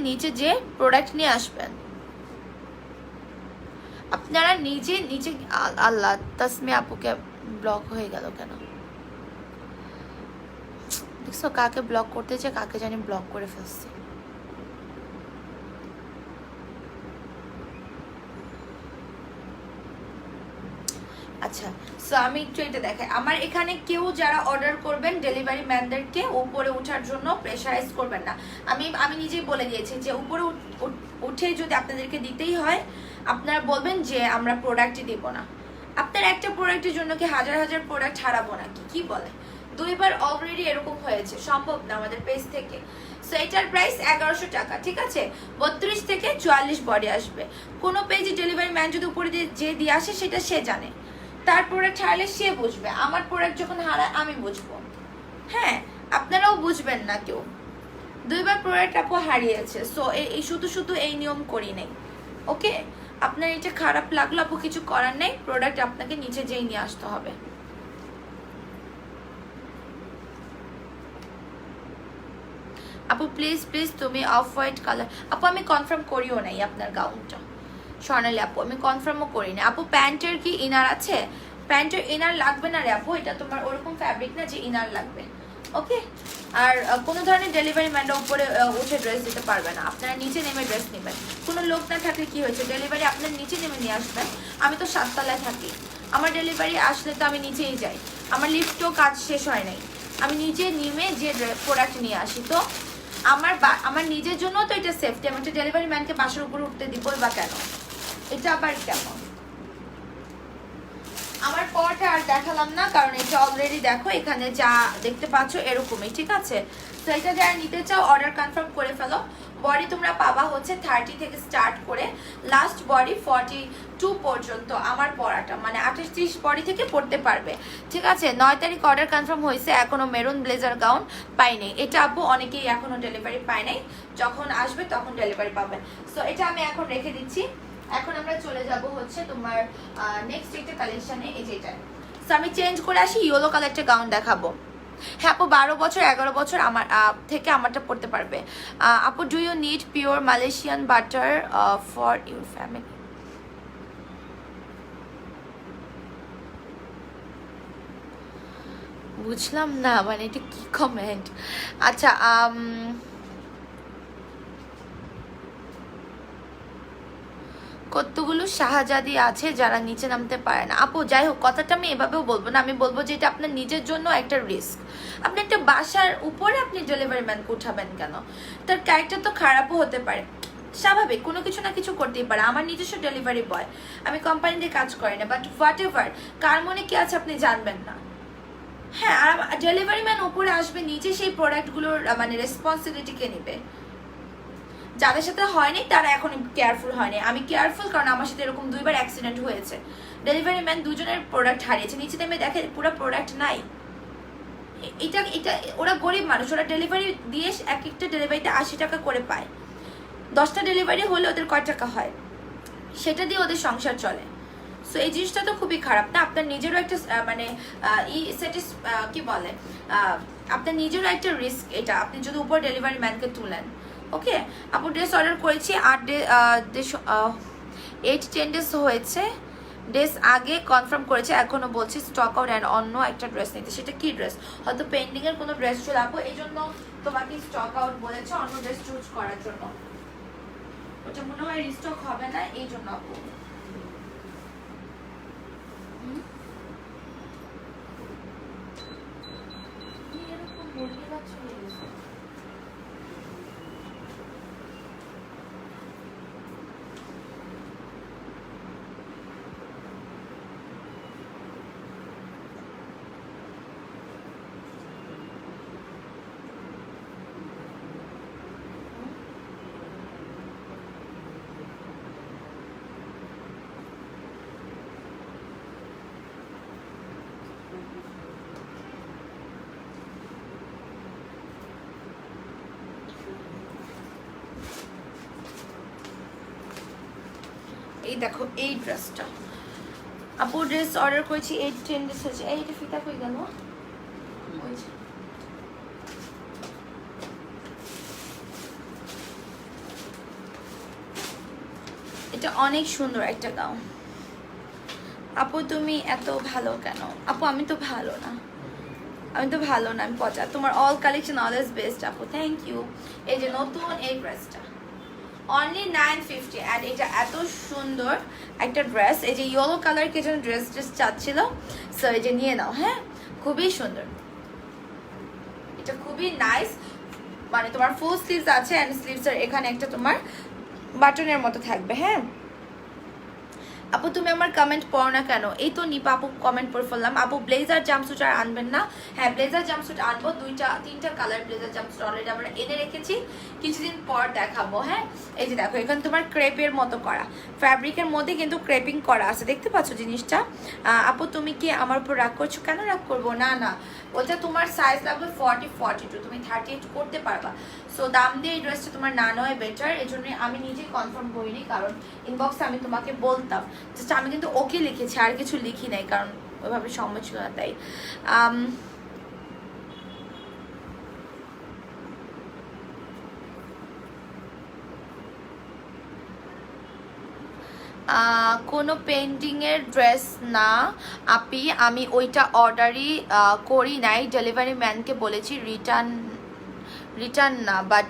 Speaker 1: নিচে যে প্রোডাক্ট নিয়ে আসবেন, আপনারা নিচে। আল্লাহ, তাসমি আপুকে ব্লক হয়ে গেল কেন? দেখছো কাকে ব্লক করতে চাই, কাকে জানি ব্লক করে ফেলছি। আচ্ছা, সো আমি একটু এটা দেখাই। আমার এখানে কেউ যারা অর্ডার করবেন ডেলিভারি ম্যানদেরকে উপরে ওঠার জন্য প্রেশারাইজ করবেন না। আমি নিজেই বলে দিয়েছি যে উপরে উঠে যদি আপনাদেরকে দিতেই হয়, আপনারা বলবেন যে আমরা প্রোডাক্টই দিব না। আপনার একটা প্রোডাক্টের জন্য কি হাজার হাজার প্রোডাক্ট হারাবো নাকি? কি বলে? 2বার অলরেডি এরকম হয়েছে, সম্ভব না আমাদের পেজ থেকে। সো এটার প্রাইস 1100 টাকা, ঠিক আছে? 32 থেকে 44 বডি আসবে। কোনো পেজে ডেলিভারি ম্যান যদি উপরে যে দিয়ে আসে, সেটা সে জানে, তার প্রোডাক্ট হারালে সে বুঝবে, আমার প্রোডাক্ট যখন হারায় আমি বুঝবো। হ্যাঁ, আপনারাও বুঝবেন না কেউ। 2বার প্রোডাক্ট আপু হারিয়েছে, সো এই শুধু এই নিয়ম করি নেই। ওকে, আপনার এটা খারাপ লাগলো আপু, কিছু করার নেই, প্রোডাক্ট আপনাকে নিচে যেই নিয়ে আসতে হবে। আপু প্লিজ তুমি অফ হোয়াইট কালার। আপু আমি কনফার্ম করিও নাই আপনার গাউনটা, স্বর্ণালী আপু, আমি কনফার্মও করি না। আপু প্যান্টের কি ইনার আছে? প্যান্টের ইনার লাগবে না রে আপু, এটা তোমার ওরকম ফ্যাব্রিক না যে ইনার লাগবে। ওকে, আর কোনো ধরনের ডেলিভারি ম্যানরা উপরে উঠে ড্রেস দিতে পারবে না, আপনারা নিচে নেমে ড্রেস নেবেন। কোনো লোক না থাকলে কি হয়েছে, ডেলিভারি আপনার নিচে নেমে নিয়ে আসবেন। আমি তো 7 তলায় থাকি, আমার ডেলিভারি আসলে তো আমি নিচেই যাই, আমার লিফটও কাজ শেষ হয় নাই, আমি নিচে নেমে যে প্রোডাক্ট নিয়ে আসি। তো আমার নিজের জন্য তো এটা সেফটি, আমি একটা ডেলিভারি ম্যানকে বাসার উপরে উঠতে দিবই বা কেন? এটা আবার কেমন? আমার পরটা আর দেখালাম না, কারণ এটা অলরেডি দেখো এখানে যা দেখতে পাচ্ছ এরকমই, ঠিক আছে? তো এটা যারা নিতে চাও অর্ডার কনফার্ম করে ফেলো। বডি তোমরা পাবা হচ্ছে 30 থেকে স্টার্ট করে লাস্ট বডি 42 পর্যন্ত। আমার পরাটা মানে 28-30 বডি থেকে পড়তে পারবে, ঠিক আছে? 9 তারিখ অর্ডার কনফার্ম হয়েছে, এখনো মেরুন ব্লেজার গাউন পাই নাই। এটা আপু অনেকেই এখনো ডেলিভারি পায় নাই, যখন আসবে তখন ডেলিভারি পাবেন। সো এটা আমি এখন রেখে দিচ্ছি। এখন আমরা চলে যাব হচ্ছে তোমার নেক্সট একটা কালেকশনে, এই যেটা। সো আমি চেঞ্জ করে আসি, ইয়েলো কালারটা গাউন দেখাবো। হ্যাঁ আপু 12 বছর 11 বছর আমার থেকে আমারটা পড়তে পারবে। আপু do you need pure Malaysian butter for your family? বুঝলাম না, মানে এটা কি কমেন্ট? আচ্ছা কতগুলো শাহজাদি আছে যারা নিচে নামতে পারে না। আপু যাই হোক, কথাটা আমি এভাবেও বলবো না, আমি বলবো যে এটা আপনার নিজের জন্য একটা রিস্ক। আপনি একটা বাসার উপরে আপনি ডেলিভারি ম্যানকে উঠাবেন কেন? তার ক্যারেক্টার তো খারাপও হতে পারে, স্বাভাবিক, কোনো কিছু না কিছু করতেই পারে। আমার নিজস্ব ডেলিভারি বয়, আমি কোম্পানিতে কাজ করি না, বাট হোয়াট এভার, কার মনে কি আছে আপনি জানবেন না। হ্যাঁ, আর ডেলিভারি ম্যান উপরে আসবে, নিজে সেই প্রোডাক্টগুলোর মানে রেসপন্সিবিলিটি কে নেবে? যাদের সাথে হয়নি তারা এখন কেয়ারফুল হয়নি, আমি কেয়ারফুল, কারণ আমার সাথে এরকম 2বার অ্যাক্সিডেন্ট হয়েছে। ডেলিভারি ম্যান 2জনের প্রোডাক্ট হারিয়েছে, নিচে নেমে দেখে পুরো প্রোডাক্ট নাই। এটা এটা ওরা গরিব মানুষ, ওরা ডেলিভারি দিয়ে এক একটা ডেলিভারিতে 80 টাকা করে পায়। 10টা ডেলিভারি হলে ওদের কয় টাকা হয়, সেটা দিয়ে ওদের সংসার চলে। সো এই জিনিসটা তো খুবই খারাপ না? আপনার নিজেরও একটা মানে কি বলে, আপনার নিজেরও একটা রিস্ক এটা, আপনি যদি উপর ডেলিভারি ম্যানকে তুলেন। ওকে আপু ড্রেস অর্ডার করেছি 8-10 ডেজ হয়েছে, ড্রেস আগে কনফার্ম করেছে, এখনো বলছি স্টক আউট অ্যান্ড অন্য একটা ড্রেস নিতে। সেটা কি ড্রেস? হয়তো পেন্ডিং এর কোনো ড্রেস ছিল আপু, এই জন্য তোমাকে স্টক আউট বলেছে অন্য ড্রেস চুজ করার জন্য। ওটা মনে হয় রিস্টক হবে না, এই জন্য আপু। এরকম মুরগি বাচ্চা হয়ে গেছে। এই দেখো এই ড্রেসটা আপু, ড্রেস অর্ডার করেছি 8-10 ডেজ হয়েছে। এইটা ফিতা কই গেল? এটা অনেক সুন্দর একটা গাউন। আপু তুমি এত ভালো কেন? আপু আমি তো ভালো না, আমি তো ভালো না, আমি পচা। তোমার অল কালেকশন অলওয়েজ বেস্ট আপু, থ্যাংক ইউ। এই যে নতুন এই ড্রেসটা অনলি 950, অ্যান্ড এটা এত সুন্দর একটা ড্রেস। এই যে ইয়েলো কালার কে যেন ড্রেস চাচ্ছিল, সো এই যে নিয়ে নাও। হ্যাঁ খুবই সুন্দর, এটা খুবই নাইস। মানে তোমার ফুল স্লিভস আছে, অ্যান্ড স্লিভসের এখানে একটা তোমার বাটনের মতো থাকবে। হ্যাঁ আপু তুমি আমার কমেন্ট পড়ো না কেন? এই তো নিপা আপু কমেন্ট পড়ে ফেললাম। আপু ব্লেজার জাম্পস্যুট আর আনবেন না? হ্যাঁ ব্লেজার জাম্পস্যুট আনবো, 2-3টা কালার ব্লেজার জাম্পস্যুট অলরেডি আমরা এনে রেখেছি, কিছুদিন পর দেখাবো। হ্যাঁ এই যে দেখো এখানে তোমার ক্রেপের মতো করা, ফ্যাব্রিকের মধ্যে কিন্তু ক্রেপিং করা আছে, দেখতে পাচ্ছ জিনিসটা? আপু তুমি কি আমার উপর রাগ করছো? কেন রাগ করবো না, না ওটা তোমার সাইজ লাগবে 40-42, তুমি 38 করতে পারবা। সো দাম দিয়ে এই ড্রেসটা তোমার না নয় বেটার, এই জন্যই আমি নিজে কনফার্ম করিনি, কারণ ইনবক্সে আমি তোমাকে বলতাম। জাস্ট আমি কিন্তু ওকে লিখেছি, আর কিছু লিখি নাই, কারণ ওইভাবে সময় ছিল না তাই। কোনো পেন্টিংয়ের ড্রেস না আপি, আমি ওইটা অর্ডারই করি নাই, ডেলিভারি ম্যানকে বলেছি রিটার্ন না, বাট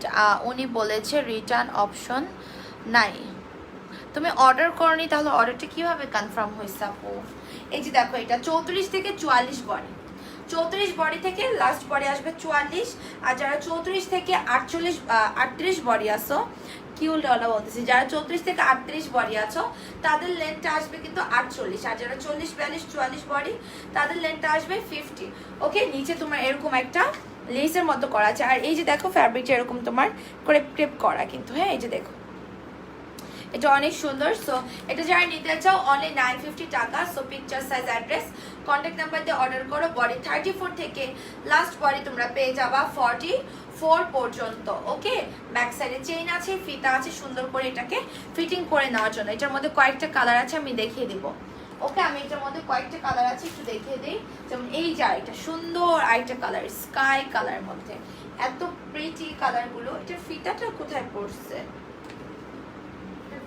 Speaker 1: উনি বলেছে রিটার্ন অপশন নাই। তুমি অর্ডার করনি, তাহলে অর্ডারটা কিভাবে কনফার্ম হয়েছে আপু? এই যে দেখো এটা 34 থেকে 44 বডি, 34 বডি থেকে লাস্ট বডি আসবে 44, আর যারা 34 থেকে 38 বডি আসো, কি উল্টা বলতেছি, যারা 34 থেকে 38 বডি আছো তাদের লেন্থটা আসবে কিন্তু 48, আর যারা 40-42-44 বডি তাদের লেন্থটা আসবে 50। ওকে নিচে তোমার এরকম একটা লেসের মতো করা আছে, আর এই যে দেখো ফ্যাব্রিকটা এরকম তোমার ক্রেপ করা কিন্তু। হ্যাঁ এই যে দেখো এটা অনেক সুন্দর। সো এটা যারা নিতে চাও অনলি 950 টাকা। So picture size address contact number দিয়ে অর্ডার করো। বডি 34 থেকে লাস্ট বডি তোমরা পেয়ে যাবা 44 পর্যন্ত। ওকে ব্যাক সাইডে চেইন আছে, ফিতা আছে, সুন্দর করে এটাকে ফিটিং করে নেওয়ার জন্য। এটার মধ্যে কয়েকটা কালার আছে, আমি দেখিয়ে দিব। ওকে, আমি এটার মধ্যে কয়েকটা কালার আছে একটু দেখিয়ে দিই। যেমন এই যে আরেকটা সুন্দর আরেকটা কালার, স্কাই কালার মধ্যে, এত প্রিটি কালারগুলো। এটার ফিতাটা কোথায় পড়ছে,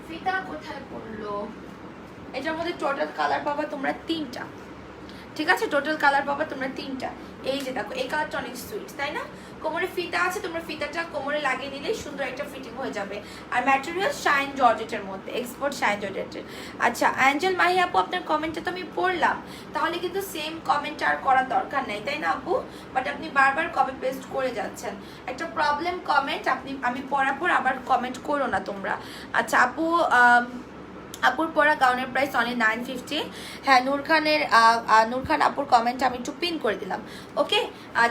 Speaker 1: ফিতা কোথায় পড়লো? এটার মধ্যে টোটাল কালার পাবা তোমরা 3টা, ঠিক আছে? টোটাল কালার পাবা তোমরা 3টা। এই যে দেখো, এই কালারটা অনেক সুইট, তাই না? কোমরে ফিতা আছে, তোমরা ফিতাটা কোমরে লাগিয়ে নিলেই সুন্দর একটা ফিটিং হয়ে যাবে। আর ম্যাটেরিয়াল শাইন জর্জেটের মধ্যে, এক্সপোর্ট শাইন জর্জেটের। আচ্ছা অ্যাঞ্জেল মাহি আপু, আপনার কমেন্টটা তো আমি পড়লাম, তাহলে কিন্তু সেম কমেন্ট আর করার দরকার নেই, তাই না আপু? বাট আপনি বারবার কপি পেস্ট করে যাচ্ছেন, একটা প্রবলেম কমেন্ট। আমি পড়ার পর আবার কমেন্ট করো না তোমরা। আচ্ছা আপু, আপুর পরা গাউনের প্রাইস অনলি 950। হ্যাঁ, নূর খান আপুর কমেন্ট আমি একটু পিন করে দিলাম। ওকে,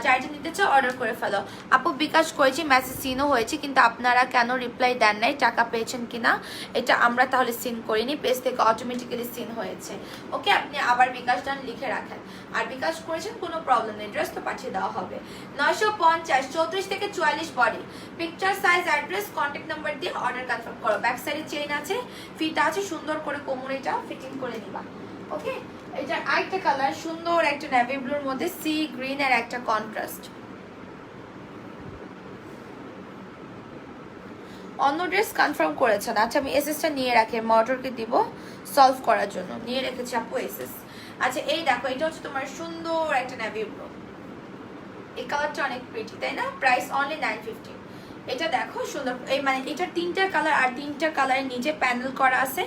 Speaker 1: যাইটা নিতে চাও অর্ডার করে ফেলো। আপু বিকাশ করেছি, মেসেজ সিনও হয়েছে, কিন্তু আপনারা কেন রিপ্লাই দেন নাই? টাকা পেয়েছেন কিনা এটা আমরা তাহলে সিন করিনি, পেজ থেকে অটোমেটিক্যালি সিন হয়েছে। ওকে, আপনি আবার বিকাশ ডান লিখে রাখেন। আর বিকাশ করেছেন কোনো প্রবলেম নেই, ড্রেস তো পাঠিয়ে দেওয়া হবে। 950, 34 থেকে 44 body, picture size address contact number দিয়ে অর্ডার কনফার্ম করো। ব্যাক সাইডে চেইন আছে, ফিতা আছে, সুন্দর করে কোমরেটা ফিটিং করে নিবা। ওকে, এটা আরেকটা কালার সুন্দর একটা নেভি ব্লুর মধ্যে সি গ্রিন এর একটা কন্ট্রাস্ট। অন্য ড্রেস কনফার্ম করেছেন? আচ্ছা, আমি এসএসটা নিয়ে রাখি, মডারকে দিব সলভ করার জন্য নিয়ে রেখেছি আপু এসএস। আচ্ছা এই দেখো, এটা হচ্ছে তোমার সুন্দর একটা নেভি ব্লু, এই কালারটা অনেক প্রিটি, তাই না? Price only 950। এটা দেখো সুন্দর, এই মানে এটা 3টা কালার, আর 3টা কালারের নিচে প্যানেল করা আছে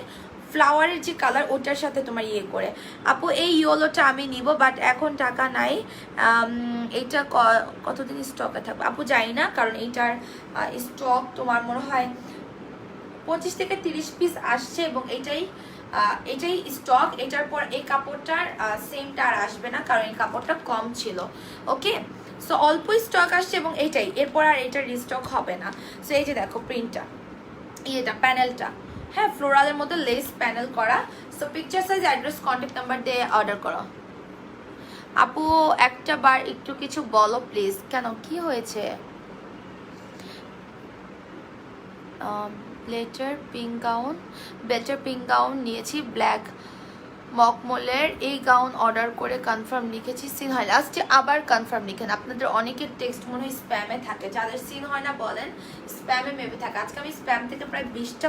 Speaker 1: ফ্লাওয়ারের যে কালার, ওটার সাথে তোমার ইয়ে করে। আপু এই ইয়েলোটা আমি নিব, বাট এখন টাকা নাই। এইটা কতদিন স্টকে থাকবে আপু জানি না, কারণ এইটার স্টক তোমার মনে হয় 25 থেকে 30 পিস আসছে, এবং এটাই স্টক। এটার পর এই কাপড়টার সেমটা আর আসবে না, কারণ এই কাপড়টা কম ছিল। ওকে, সো অল্প স্টক আসছে, এবং এইটাই, এরপর আর এটার রিস্টক হবে না। সো এই যে দেখো প্রিন্টটা, এটা প্যানেলটা, হ্যাঁ ফ্লোরালের মধ্যে লেস প্যানেল করা। So picture size address contact number দিয়ে অর্ডার করো। আপু একটা বার একটু কিছু বলো প্লিজ। কেন, কি হয়েছে? বেটার পিঙ্ক গাউন নিয়েছি, ব্ল্যাক মকমলের এই গাউন অর্ডার করে কনফার্ম লিখেছি, সিন হয় লাস্টে আবার কনফার্ম লিখেন। আপনাদের অনেকের টেক্সট মনে হয় স্প্যামে থাকে, যাদের সিন হয় না বলেন স্প্যামে মেবি থাকে। আজকে আমি স্প্যাম থেকে প্রায় 20টা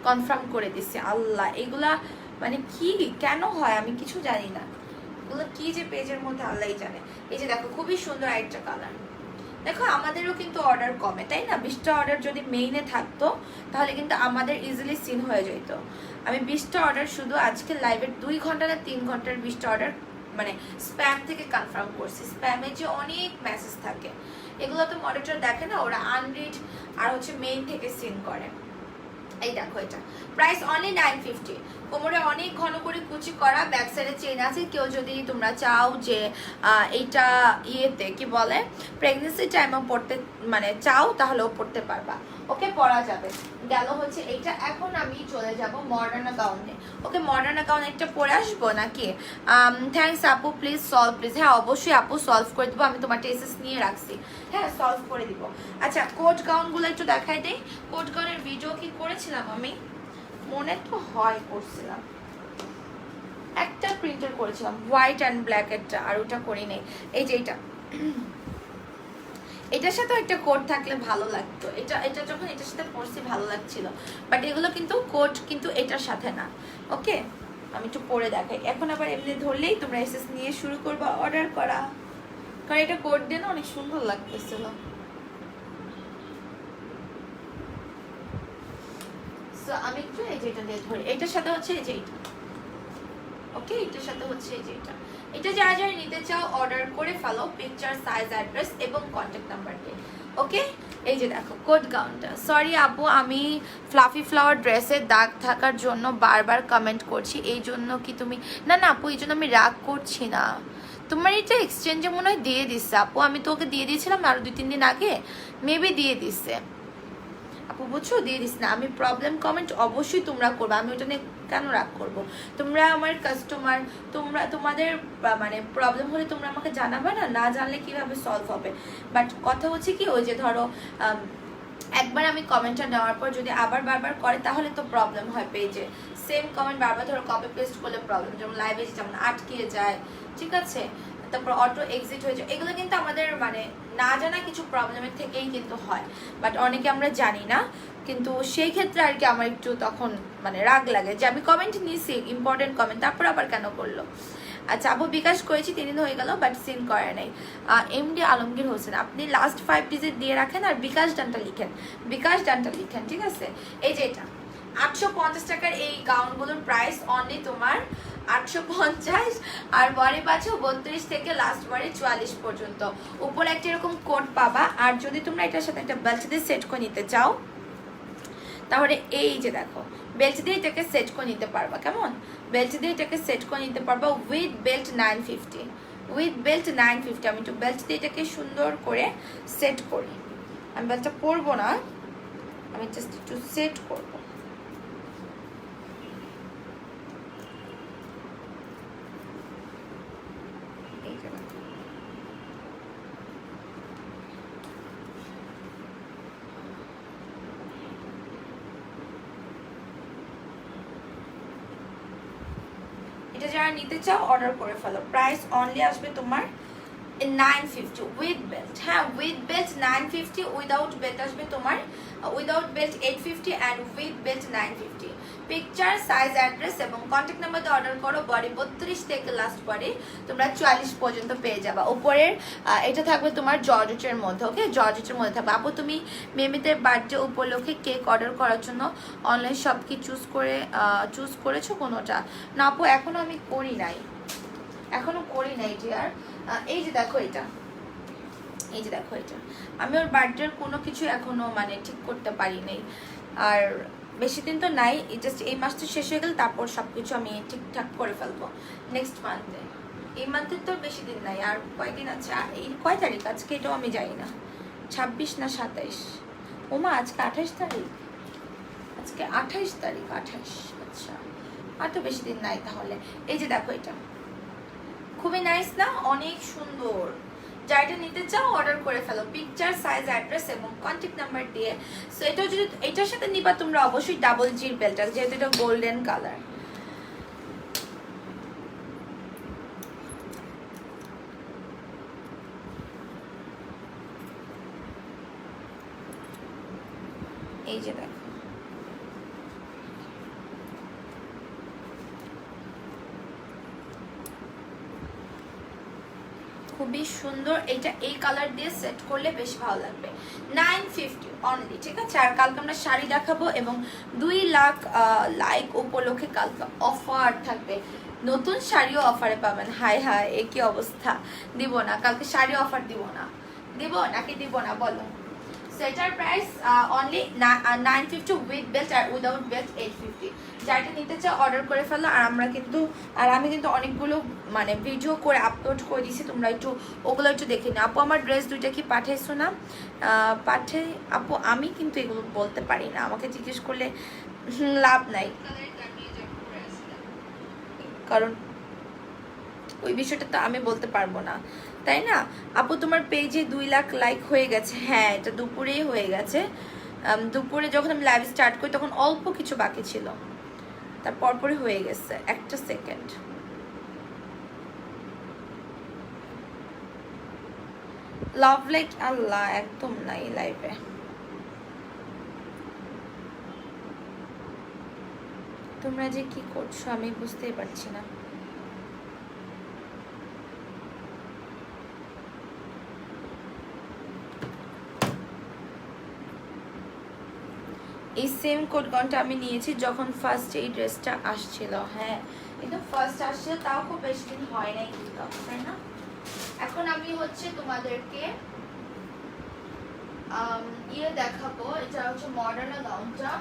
Speaker 1: কনফার্ম করে দিচ্ছি। আল্লাহ, এগুলা মানে কি কেন হয় আমি কিছু জানি না, এগুলো কি যে পেজের মধ্যে আল্লাহই জানে। এই যে দেখো, খুবই সুন্দর একটা কালার। দেখো আমাদেরও কিন্তু অর্ডার কমে, তাই না? 20টা অর্ডার যদি মেইনে থাকতো তাহলে কিন্তু আমাদের ইজিলি সিন হয়ে যেত। আমি 20টা অর্ডার শুধু আজকে লাইভের 2 ঘন্টা না 3 ঘন্টার 20টা অর্ডার মানে স্প্যাম থেকে কনফার্ম করছি। স্প্যামে যে অনেক মেসেজ থাকে, এগুলো তো মনিটর দেখে না, ওরা আনরিড আর হচ্ছে মেইন থেকে সিন করে। এই দেখো, এটা প্রাইস অনলি 950। কোমরে অনেক ঘন করে কুচি করা, ব্যাক সাইডে চেইন আছে। কেউ যদি তোমরা চাও যে এইটা ইয়েতে কি বলে প্রেগনেন্সি টাইমে পড়তে মানে চাও, তাহলেও পড়তে পারবা। ওকে, পরা যাবে। গেল হচ্ছে এইটা। এখন আমি চলে যাব মডার্না গাউনে। ওকে, মডার্না গাউন একটা পরে আসবো নাকি? থ্যাংকস আপু, প্লিজ সলভ প্লিজ। হ্যাঁ অবশ্যই আপু, সলভ করে দেবো। আমি তোমার টেসেস নিয়ে রাখছি, হ্যাঁ সলভ করে দিব। আচ্ছা কোট গাউনগুলো একটু দেখাই দেই। কোট গাউনের ভিডিও কি করেছিলাম আমি? মনে তো হয় করছিলাম, একটা প্রিন্টার করেছিলাম হোয়াইট অ্যান্ড ব্ল্যাক একটা, আর ওটা করি নেই। এই যে এটা, এটার সাথেও একটা কোট থাকলে ভালো লাগতো। এটা যখন এটার সাথে পরছি ভালো লাগছিল, বাট এগুলো কিন্তু কোট কিন্তু এটার সাথে না। ওকে, আমি একটু পরে দেখাই। এখন আবার এমনি ধরলেই তোমরা এসএস নিয়ে শুরু করবা অর্ডার করা, কারণ এটা কোট দিয়ে না অনেক সুন্দর লাগতেছিল। আমি একটু এই যে এটা দিয়ে ধরি, এটার সাথে হচ্ছে এই যে এটা। ওকে, এটার সাথে হচ্ছে এই যে এটা যারা যারা নিতে চাও অর্ডার করে ফেলো, পিকচার সাইজ অ্যাড্রেস এবং কন্ট্যাক্ট নাম্বার দিয়ে। ওকে, এই যে দেখো কোট গাউনটা। সরি আপু, আমি ফ্লাফি ফ্লাওয়ার ড্রেসের দাগ থাকার জন্য বারবার কমেন্ট করছি, এই জন্য কি তুমি? না না আপু, এই জন্য আমি রাগ করছি না। তোমার এটা এক্সচেঞ্জে মনে হয় দিয়ে দিচ্ছে আপু, আমি তোকে দিয়ে দিয়েছিলাম আরো 2-3 দিন আগে, মেবি দিয়ে দিচ্ছে আপু, বুঝছো? দিয়ে দিস না। আমি প্রবলেম কমেন্ট অবশ্যই তোমরা করবে, আমি ওটা নিয়ে কেন রাগ করবো? তোমরা আমার কাস্টমার, তোমাদের মানে প্রবলেম হলে তোমরা আমাকে জানাবে না, না জানলে কিভাবে সলভ হবে? বাট কথা হচ্ছে কি, ওই যে ধরো একবার আমি কমেন্টটা নেওয়ার পর যদি আবার বারবার করে তাহলে তো প্রবলেম হয় পেজে। সেম কমেন্ট বারবার ধরো কপি পেস্ট করলে প্রবলেম, যেমন লাইভে যেমন আটকে যায়, ঠিক আছে, তারপর অটো এক্সিট হয়ে যায়, এগুলো কিন্তু আমাদের মানে না জানা কিছু প্রবলেমের থেকেই কিন্তু হয়, বাট অনেকে আমরা জানি না। কিন্তু সেই ক্ষেত্রে আর কি আমার একটু তখন মানে রাগ লাগে যে আমি কমেন্ট নিয়েছি, ইম্পর্টেন্ট কমেন্ট, তারপর আবার কেন করলো। আচ্ছা আপু বিকাশ করেছি 3 দিন হয়ে গেল বাট সিন করে নাই। এমডি আলমগীর হোসেন, আপনি লাস্ট 5 ডিজিট দিয়ে রাখেন আর বিকাশ ডানটা লিখেন, বিকাশ ডানটা লিখেন, ঠিক আছে। এই যে এটা 850 টাকার এই গাউনগুলোর প্রাইস অনলি তোমার 850, আর বডি পাচ্ছ 32 থেকে লাস্ট বডি 44 পর্যন্ত। উপরে একটা এরকম কোট পাবা, আর যদি তোমরা এটার সাথে একটা বেল্ট দিয়ে সেট করে নিতে চাও তাহলে এই যে দেখো বেল্ট দিয়ে এটাকে সেট করে নিতে পারবা, কেমন, বেল্ট দিয়ে এটাকে সেট করে নিতে পারবা উইথ বেল্ট 950, উইথ বেল্ট 950। আমি একটু বেল্ট দিয়ে এটাকে সুন্দর করে সেট করি, আমি বেল্টটা পরবো না, আমি জাস্ট একটু সেট করবো। এটা যারা নিতে চাও অর্ডার করে ফেলো, প্রাইস অনলি আসবে তোমার 950 উইথ বেল্ট, হ্যাঁ উইথ বেল্ট 950, উইদাউট বেল্ট আসবে তোমার, without belt 850 and with belt 950। Picture, size, address এবং কন্ট্যাক্ট নাম্বার দিয়ে অর্ডার করো। বডি 32 থেকে লাস্ট বডি তোমরা 44 পর্যন্ত পেয়ে যাবা। উপরের এটা থাকবে তোমার জর্জেটের মধ্যে, ওকে, জর্জেটের মধ্যে থাকবে। আপু তুমি মেমিদের বার্থডে উপলক্ষে কেক অর্ডার করার জন্য অনলাইন শপ কি চুজ করেছো কোনোটা? না আপু এখনো আমি করি নাই, এখনো করি নাই ডিয়ার। এই যে দেখো এটা, এই যে দেখো এটা, আমি ওর বার্থডের কোনো কিছু এখনো মানে ঠিক করতে পারি নাই, আর বেশি দিন তো নাই, জাস্ট এই মাসটা শেষ হয়ে গেলে তারপর সব কিছু আমি ঠিকঠাক করে ফেলবো নেক্সট মান্থে। এই মান্থের তো বেশি দিন নাই, আর কয়দিন আছে, আর এই কয় তারিখ আজকে এটাও আমি জানি না, 26 না 27, ওমা আজকে 28 তারিখ, আজকে 28 তারিখ, 28, আচ্ছা আর তো বেশি দিন নাই তাহলে। এই যে দেখো এটা খুবই নাইস না, অনেক সুন্দর, যাইটা নিতে চাও অর্ডার করে ফেলো, পিকচার, সাইজ, অ্যাড্রেস এবং কন্ট্যাক্ট নাম্বার দিয়ে। সো এটা যদি এটার সাথে নিবা তোমরা অবশ্যই ডাবল জির বেল্টটা, যেহেতু এটা গোল্ডেন কালার। এই যে দেখো খুবই সুন্দর, এটা এই কালার দিয়ে সেট করলে বেশ ভালো লাগবে। 950 অনলি, ঠিক আছে। আর কালকে আমরা শাড়ি দেখাবো এবং 2 লাখ লাইক উপলক্ষে কালকে অফার থাকবে, নতুন শাড়িও অফারে পাবেন। হাই হাই এ কি অবস্থা, দিব না কালকে শাড়ি অফার, দিব না, দিব নাকি দিব না বলো। সেটার প্রাইস অনলি 950 উইথ বেল্ট, আর উইদাউট বেল্ট 850। যাইটা নিতে চাও অর্ডার করে ফেলো। আর আমি কিন্তু অনেকগুলো মানে ভিডিও করে আপলোড করে দিয়েছি, তোমরা একটু ওগুলো একটু দেখে নিও। আপু আমার ড্রেস দুইটা কি পাঠাইছো না? আপু আমি কিন্তু এগুলো বলতে পারি না, আমাকে জিজ্ঞেস করলে লাভ নাই, কারণ ওই বিষয়টা তো আমি বলতে পারবো না, তাই না। আপু তোমার পেজে 2 লাখ লাইক হয়ে গেছে, হ্যাঁ এটা দুপুরেই হয়ে গেছে। দুপুরে যখন আমি লাইভ স্টার্ট করি তখন অল্প কিছু বাকি ছিল, তার পরপরই হয়ে গেছে। একটা সেকেন্ড, লাভ লাইক আল্লাহ একদম নাই লাইভে। তোমরা যে কি করছো আমি বুঝতেই পারছি না। এই সেম কোট গাউনটা আমি নিয়েছি যখন ফার্স্ট এই ড্রেসটা আসছিল, হ্যাঁ কিন্তু ফার্স্ট আসছিল, তাও খুব বেশি দিন হয় নাই কিন্তু, তাই না। এখন আমি হচ্ছে তোমাদেরকে ইয়ে দেখাবো, এটা হচ্ছে মডার্ন গাউনটা।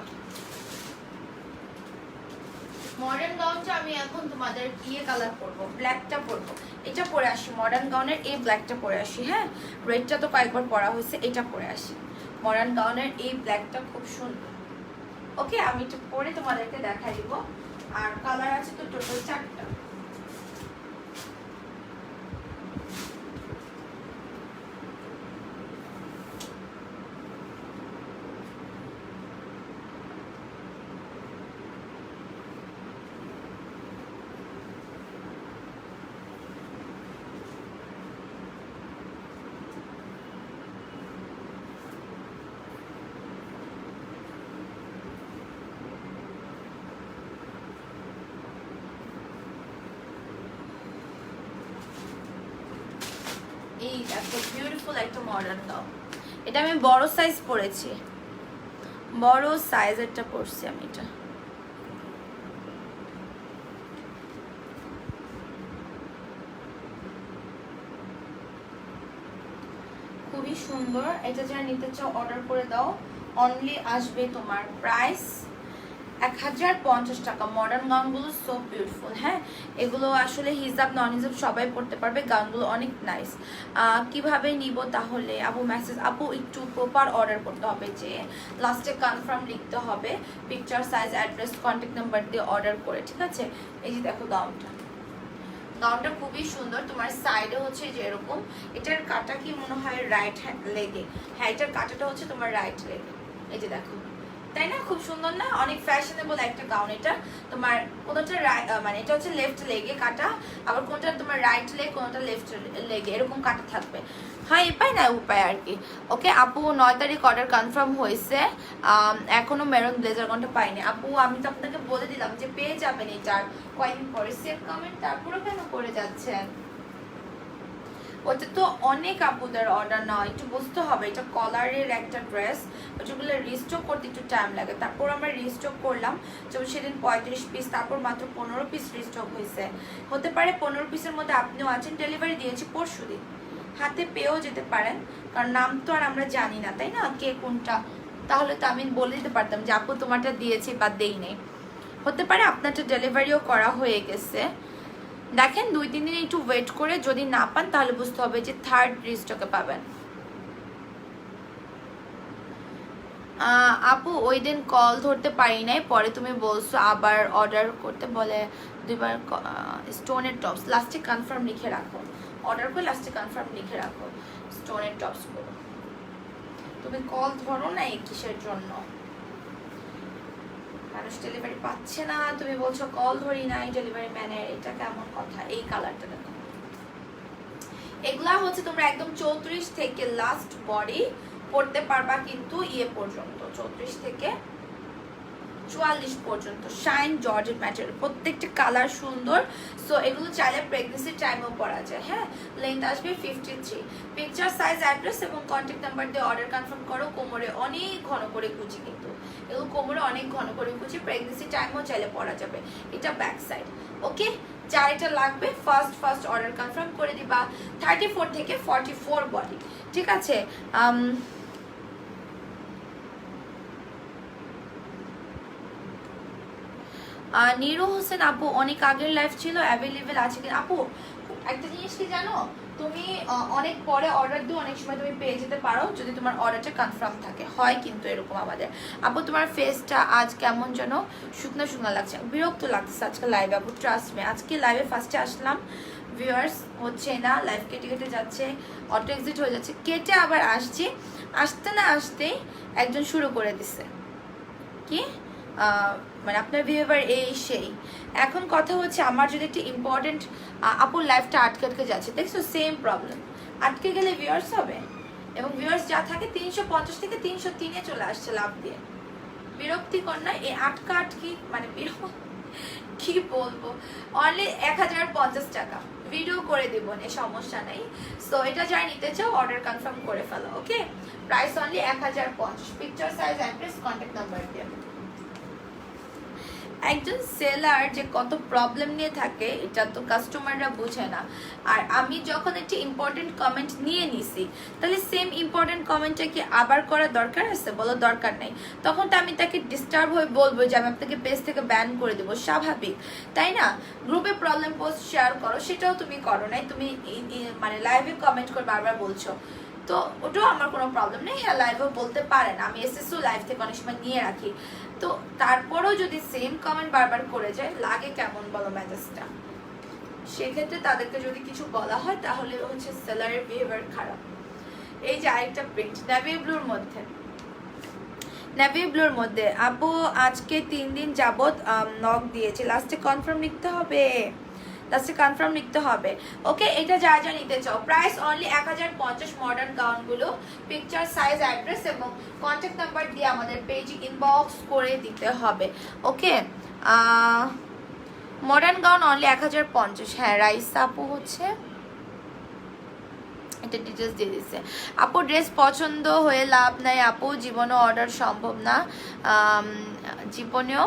Speaker 1: মডার্ন গাউনটা আমি এখন তোমাদের ইয়ে কালার পরবো, ব্ল্যাকটা পরবো। এটা পরে আসি, মডার্ন গাউনের এই ব্ল্যাকটা পরে আসি, হ্যাঁ রেডটা তো কয়েকবার পরা হয়েছে, এটা পরে আসি। মডার্ন গাউনের এই ব্ল্যাকটা খুব সুন্দর, ওকে আমি এটা পরে তোমাদেরকে দেখাই দিব। আর কালার আছে তো টোটাল 4টা। দেখো বিউটিফুল একটা মডার্ন গাউন। এটা আমি বড় সাইজ পরেছি, বড় সাইজেরটা পরছি আমি। এটা খুবই সুন্দর। এটা যারা নিতে চাও অর্ডার করে দাও। অনলি আসবে তোমার প্রাইস 1050 টাকা। মডার্ন গাউনগুলো সো বিউটিফুল। হ্যাঁ, এগুলো আসলে হিজাব নন হিজাব সবাই পড়তে পারবে। গাউনগুলো অনেক নাইস। কিভাবে নিব তাহলে আপু? মেসেজ আপু একটু প্রপার অর্ডার করতে হবে, যে লাস্টে কনফার্ম লিখতে হবে, picture size address contact number দিয়ে অর্ডার করে, ঠিক আছে? এই যে দেখো গাউনটা, গাউনটা খুবই সুন্দর। তোমার সাইডে হচ্ছে যে এরকম, এটার কাটা কি মনে হয় রাইট লেগে, হ্যাঁ এটার কাটাটা হচ্ছে তোমার রাইট লেগে। এই যে দেখো, তাই না? খুব সুন্দর না? অনেক ফ্যাশনেবল একটা গাউন। এটা তোমার কোনোটা মানে এটা হচ্ছে লেফট লেগে কাটা, আবার কোনটা তোমার রাইট লেগ, কোনটা লেফট লেগে, এরকম কাটা থাকবে। হ্যাঁ, এপাই না উপায় আর কি। ওকে আপু 9 তারিখ অর্ডার কনফার্ম হয়েছে। এখনো মেরুন ব্লেজার কোনটা পাইনি আপু। আমি তো আপনাকে বলে দিলাম যে পেয়ে যাবেন এটার কয়েকদিন পরে। সেভ কমেন্ট তারপরে কেন করে যাচ্ছেন? ওটা তো অনেক আপুদের অর্ডার নাও, একটু বুঝতে হবে। এটা কলারের একটা ড্রেস, ওগুলো রিস্টক করতে একটু টাইম লাগে। তারপর আমরা রিস্টক করলাম, যেমন সেদিন 35 পিস, তারপর মাত্র 15 পিস রিস্টক হয়েছে। হতে পারে 15 পিসের মধ্যে আপনিও আছেন। ডেলিভারি দিয়েছি পরশু দিন, হাতে পেয়েও যেতে পারেন, কারণ নাম তো আর আমরা জানি না, তাই না, কে কোনটা। তাহলে তো আমি বলে দিতে পারতাম যে আপু তোমারটা দিয়েছি বা দেই নেই। হতে পারে আপনারটা ডেলিভারিও করা হয়ে গেছে। দেখেন 2-3 দিন একটু ওয়েট করে, যদি না পান তাহলে বুঝতে হবে যে থার্ড রিস্টকে পাবেন। আপু ওই দিন কল ধরতে পারি নাই, পরে তুমি বলছো আবার অর্ডার করতে, বলে 2বার স্টোনের টপস। লাস্টে কনফার্ম লিখে রাখো, অর্ডার করে লাস্টে কনফার্ম লিখে রাখো স্টোনের টপস গুলো। তুমি কল ধরো না কিসের জন্য? মানুষ ডেলিভারি পাচ্ছে না, তুমি বলছো কল ধরি নাই ডেলিভারি ম্যানের, এটা কেমন কথা? এই কালারটা দেখো, এগুলা হচ্ছে তোমরা একদম 34 থেকে লাস্ট বডি পড়তে পারবা, কিন্তু ইয়ে পর্যন্ত 34 থেকে 44 পর্যন্ত শাইন জর্জেট ম্যাটেরিয়াল, প্রত্যেকটা কালার সুন্দর। সো এগুলো চাইলে প্রেগনেন্সি টাইমেও পরা যায়। হ্যাঁ, লেন্থ আসবে 53। পিকচার সাইজ অ্যাড্রেস এবং কন্ট্যাক্ট নাম্বার দিয়ে অর্ডার কনফার্ম করো। কোমরে অনেক ঘন করে কুচি, কিন্তু এগুলো কোমরে অনেক ঘন করে কুচি, প্রেগনেন্সি টাইমেও চাইলে পরা যাবে। এটা ব্যাক সাইড। ওকে, যার এটা লাগবে ফার্স্ট অর্ডার কনফার্ম করে দিবা। 34 থেকে 44 বডি, ঠিক আছে? নীরু হোসেন আপু অনেক আগের লাইফ ছিল, অ্যাভেলেবেল আছে কি? আপু একটা জিনিস কি জানো, তুমি অনেক পরে অর্ডার দিও, অনেক সময় তুমি পেয়ে যেতে পারো যদি তোমার অর্ডারটা কনফার্ম থাকে। হয় কিন্তু এরকম আমাদের। আপু তোমার ফেসটা আজ কেমন যেন শুকনো শুকনো লাগছে, বিরক্ত লাগছে আজকে লাইভে। আপু ট্রাস্ট মি, আজকে লাইভে ফার্স্টে আসলাম, ভিউয়ার্স হচ্ছে না, লাইভ কেটে কেটে যাচ্ছে, অটো এক্সিট হয়ে যাচ্ছে, কেটে আবার আসছি। আসতে না আসতেই একজন শুরু করে দিছে কি মানে আপনার বিহেভিয়ার এই সেই। এখন কথা হচ্ছে, আমার যদি একটি ইম্পর্টেন্ট আপুর লাইফটা আটকে আটকে যাচ্ছে, দেখছো সেম প্রবলেম। আটকে গেলে ভিউয়ার্স হবে, এবং ভিউয়ার্স যা থাকে 350 থেকে 303-এ চলে আসছে লাভ দিয়ে। বিরক্তিকর না এই আটকা আটকি, মানে কি বলবো। অনলি 1050 টাকা, ভিডিও করে দিব না, সমস্যা নেই। সো এটা যাই নিতে চাও অর্ডার কনফার্ম করে ফেলো। Okay, price only 1050। Picture size address contact number দিয়ে। একজন সেলার যে কত প্রবলেম নিয়ে থাকে এটা তো কাস্টমাররা বোঝে না। আর আমি যখন একটি ইম্পর্টেন্ট কমেন্ট নিয়ে নিছি, তাহলে সেম ইম্পর্টেন্ট কমেন্টটা কি আবার করার দরকার আছে? বলো দরকার নেই। তখন তো আমি তাকে ডিস্টার্ব হয়ে বলবো যে আমি আপনাকে পেজ থেকে ব্যান করে দেবো, স্বাভাবিক তাই না? গ্রুপে প্রবলেম পোস্ট শেয়ার করো, সেটাও তুমি করো নাই, তুমি মানে লাইভে কমেন্ট করে বারবার বলছো, তো ওটাও আমার কোনো প্রবলেম নেই। হ্যাঁ, লাইভেও বলতে পারেন, আমি এসএসও লাইভ থেকে অনেক সময় নিয়ে রাখি। তো তারপরেও যদি সেম কমেন্ট বারবার করে যায়, লাগে কেমন বলো মেজাজটা? সেক্ষেত্রে তাদেরকে যদি কিছু বলা হয় তাহলে হচ্ছে সেলারের বিহেভিয়ার খারাপ। এই যে আরেকটা প্রিন্ট নেভি ব্লুর মধ্যে আপু আজকে 3 দিন যাবত নক দিয়েছে, লাস্টে কনফার্ম লিখতে হবে, ওকে। এটা যা যা নিতে চাও, প্রাইস অনলি 1050। মডার্ন গাউনগুলো পিকচার সাইজ অ্যাড্রেস এবং কন্ট্যাক্ট নাম্বার দিয়ে আমাদের পেজে ইনবক্স করে দিতে হবে। Okay, modern gown only 1050। হ্যাঁ, রাইস আপু হচ্ছে তিনটে ডিটেলস দিয়ে দিচ্ছে। আপু ড্রেস পছন্দ হয়ে লাভ নাই আপু, জীবনেও অর্ডার সম্ভব না, জীবনেও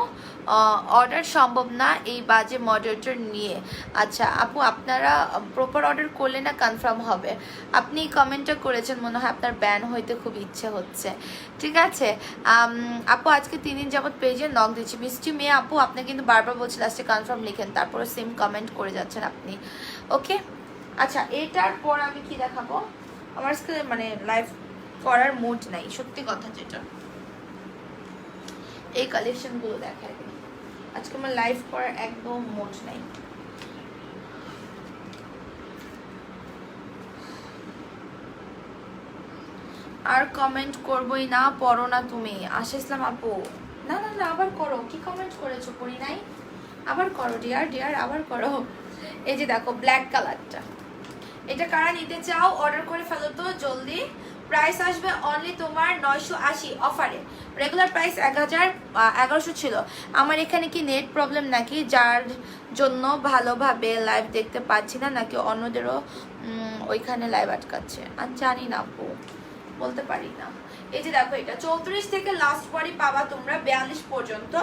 Speaker 1: অর্ডার সম্ভব না এই বাজে মডারেটর নিয়ে। আচ্ছা আপু, আপনারা প্রপার অর্ডার করলে না কনফার্ম হবে। আপনি কমেন্টটা করেছেন, মনে হয় আপনার ব্যান হইতে খুব ইচ্ছে হচ্ছে। ঠিক আছে আপু, আজকে 3 দিন যাবত পেজে নক দিচ্ছি। মিষ্টি মেয়ে আপু, আপনাকে কিন্তু বারবার বলছি লাস্টে কনফার্ম লিখেন, তারপরে সেম কমেন্ট করে যাচ্ছেন আপনি। ওকে আচ্ছা, এটার পর আমি কি দেখাবো? আমার আজকে মানে লাইভ করার মুড নাই, সত্যি কথা যেটা। এই কালেকশনগুলো দেখায় দিই, আজকে আমার লাইভ করার একদম মুড নাই। আর কমেন্ট করবোই না, পড়ো না তুমি। আশা ইসলাম আপু, না না না, আবার করো। কি কমেন্ট করেছো? পড়ি নাই, আবার করো ডিয়ার ডিয়ার, আবার করো। এই যে দেখো ব্ল্যাক কালারটা, এটা কারা নিতে চাও অর্ডার করে ফেলো তো জলদি। প্রাইস আসবে অনলি তোমার 980 অফারে। রেগুলার প্রাইস 1100 ছিল। আমার এখানে কি নেট প্রবলেম নাকি, যার জন্য ভালোভাবে লাইভ দেখতে পাচ্ছি না, নাকি অন্যদেরও ওইখানে লাইভ আটকাচ্ছে? আর জানি না আপু, বলতে পারি না। এই যে দেখো, এটা 34 থেকে লাস্ট পরই পাবা তোমরা 42 পর্যন্ত।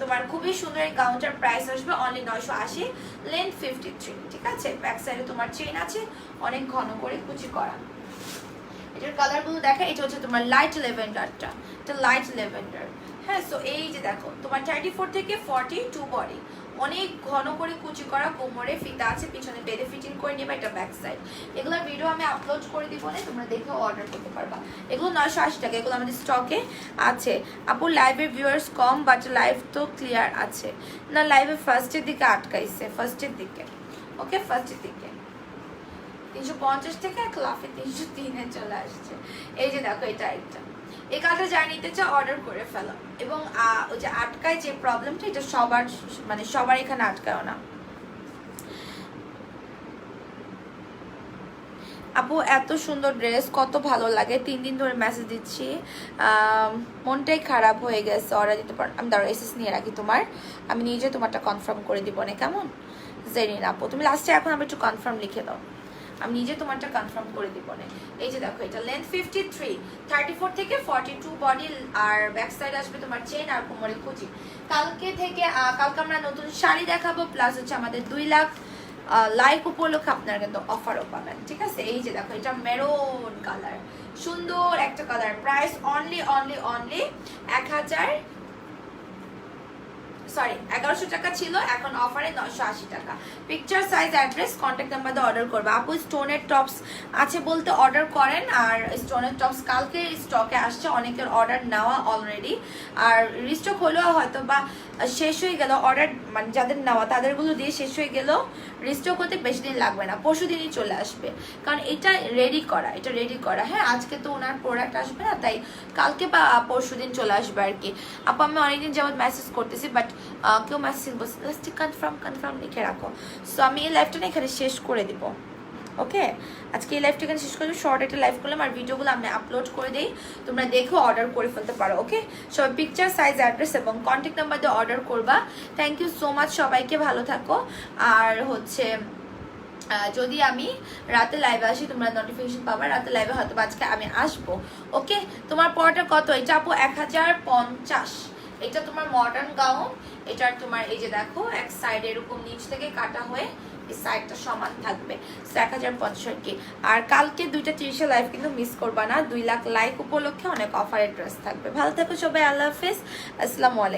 Speaker 1: তোমার খুবই সুন্দর এই গাউনটার প্রাইস আসবে অনলি 980, লেন্থ 53। ঠিক আছে, ব্যাক সাইডে তোমার চেইন আছে, অনেক ঘন করে কুচি করা। এটার কালারগুলো দেখা, এটা হচ্ছে তোমার লাইট লেভেন্ডারটা, এটা লাইট লেভেন্ডার। হ্যাঁ, সো এই যে দেখো তোমার 34 থেকে 42 বডি, অনেক ঘন করে কুচি করা, কোমরে ফিতা আছে, পিছনে বেঁধে ফিটিং করে নেবে। এটা ব্যাক সাইড। এগুলোর ভিডিও আমি আপলোড করে দিব না, তোমরা দেখে অর্ডার করতে পারবা। এগুলো 980 টাকা, এগুলো আমাদের স্টকে আছে। আপু লাইভের ভিউয়ার্স কম, বাট লাইভ তো ক্লিয়ার আছে না? লাইভে ফার্স্টের দিকে আটকাইছে, ফার্স্টের দিকে। ওকে, ফার্স্টের দিকে 350 থেকে এক লাফে 303-এ চলে আসছে। এই যে দেখো, এটা একটা, এই কালারটা যা নিতে চাও অর্ডার করে ফেলো। এবং ওই যে আটকায় যে প্রবলেমটা, এটা সবার মানে সবার এখানে আটকায়ও না। আপু এত সুন্দর ড্রেস, কত ভালো লাগে। 3 দিন ধরে মেসেজ দিচ্ছি, মনটাই খারাপ হয়ে গেছে। অর্ডার দিতে পার, আমি দাঁড়ো এসএস নিয়ে রাখি তোমার, আমি নিজে তোমারটা কনফার্ম করে দিব না, কেমন? জেরিন আপু, তুমি লাস্টে এখন আমি একটু কনফার্ম লিখে দাও, আমি নিজে তোমারটা কনফার্ম করে দিব না। এই যে দেখো, এটা লেন্থ 53, 34 থেকে 42 বডি, আর ব্যাক সাইড আসবে তোমার চেন আর কোমরে কুচি। কালকে আমরা নতুন শাড়ি দেখাবো, প্লাস হচ্ছে আমাদের 2 লাখ লাইক উপলক্ষে আপনারা কিন্তু অফারও পাবেন। ঠিক আছে, এই যে দেখো, এটা মেরুন কালার, সুন্দর একটা কালার। প্রাইস অনলি 1100 টাকা ছিল, এখন অফারে 980 টাকা। Picture size address contact number দিয়ে অর্ডার করবে। আপু স্টোনের টপস আছে বলতে অর্ডার করেন, আর স্টোনের টপস কালকে স্টকে আসছে, অনেকের অর্ডার নেওয়া অলরেডি, আর রিস্টক হলেও হয়তো বা শেষ হয়ে গেল অর্ডার, মানে যাদের নেওয়া তাদেরগুলো দিয়ে শেষ হয়ে গেল। রিস্টক হতে বেশি দিন লাগবে না, পরশু দিনই চলে আসবে, কারণ এটা রেডি করা। হ্যাঁ, আজকে তো ওনার প্রোডাক্ট আসবে না, তাই কালকে বা পরশু দিন চলে আসবে আর কি। আপু আমি অনেকদিন যাবত মেসেজ করতেছি, বাট কেউ মেসেজ বলছে লাস্টে কনফার্ম লিখে রাখো। সো আমি এই লাইভটা না এখানে শেষ করে দিব। ওকে, আজকে এই লাইভটা এখানে শেষ করে শর্ট একটা লাইভ করলাম, আর ভিডিওগুলো আমি আপলোড করে দিই, তোমরা দেখো অর্ডার করে ফেলতে পারো। ওকে, সবাই পিকচার সাইজ অ্যাড্রেস এবং কন্ট্যাক্ট নাম্বার দিয়ে অর্ডার করবা। থ্যাংক ইউ সো মাচ, সবাইকে ভালো থাকো। আর হচ্ছে যদি আমি রাতে লাইভে আসি, তোমরা নোটিফিকেশন পাবা, রাতে লাইভে হয়তো আজকে আমি আসবো। ওকে, তোমার পড়াটা কত? এটা আপু 1050। এটা তোমার মডার্ন গাউন, এটার তোমার এই যে দেখো এক সাইড এরকম নিচ থেকে কাটা হয়ে এই সাইডটা সমান থাকবে, 1050 কি। আর কালকে 2টা 30 লাইভ কিন্তু মিস করবা না, 2 লাখ লাইক উপলক্ষে অনেক অফারের ড্রেস থাকবে। ভালো থাকো সবাই, আল্লাহ হাফেজ, আসসালামু আলাইকুম।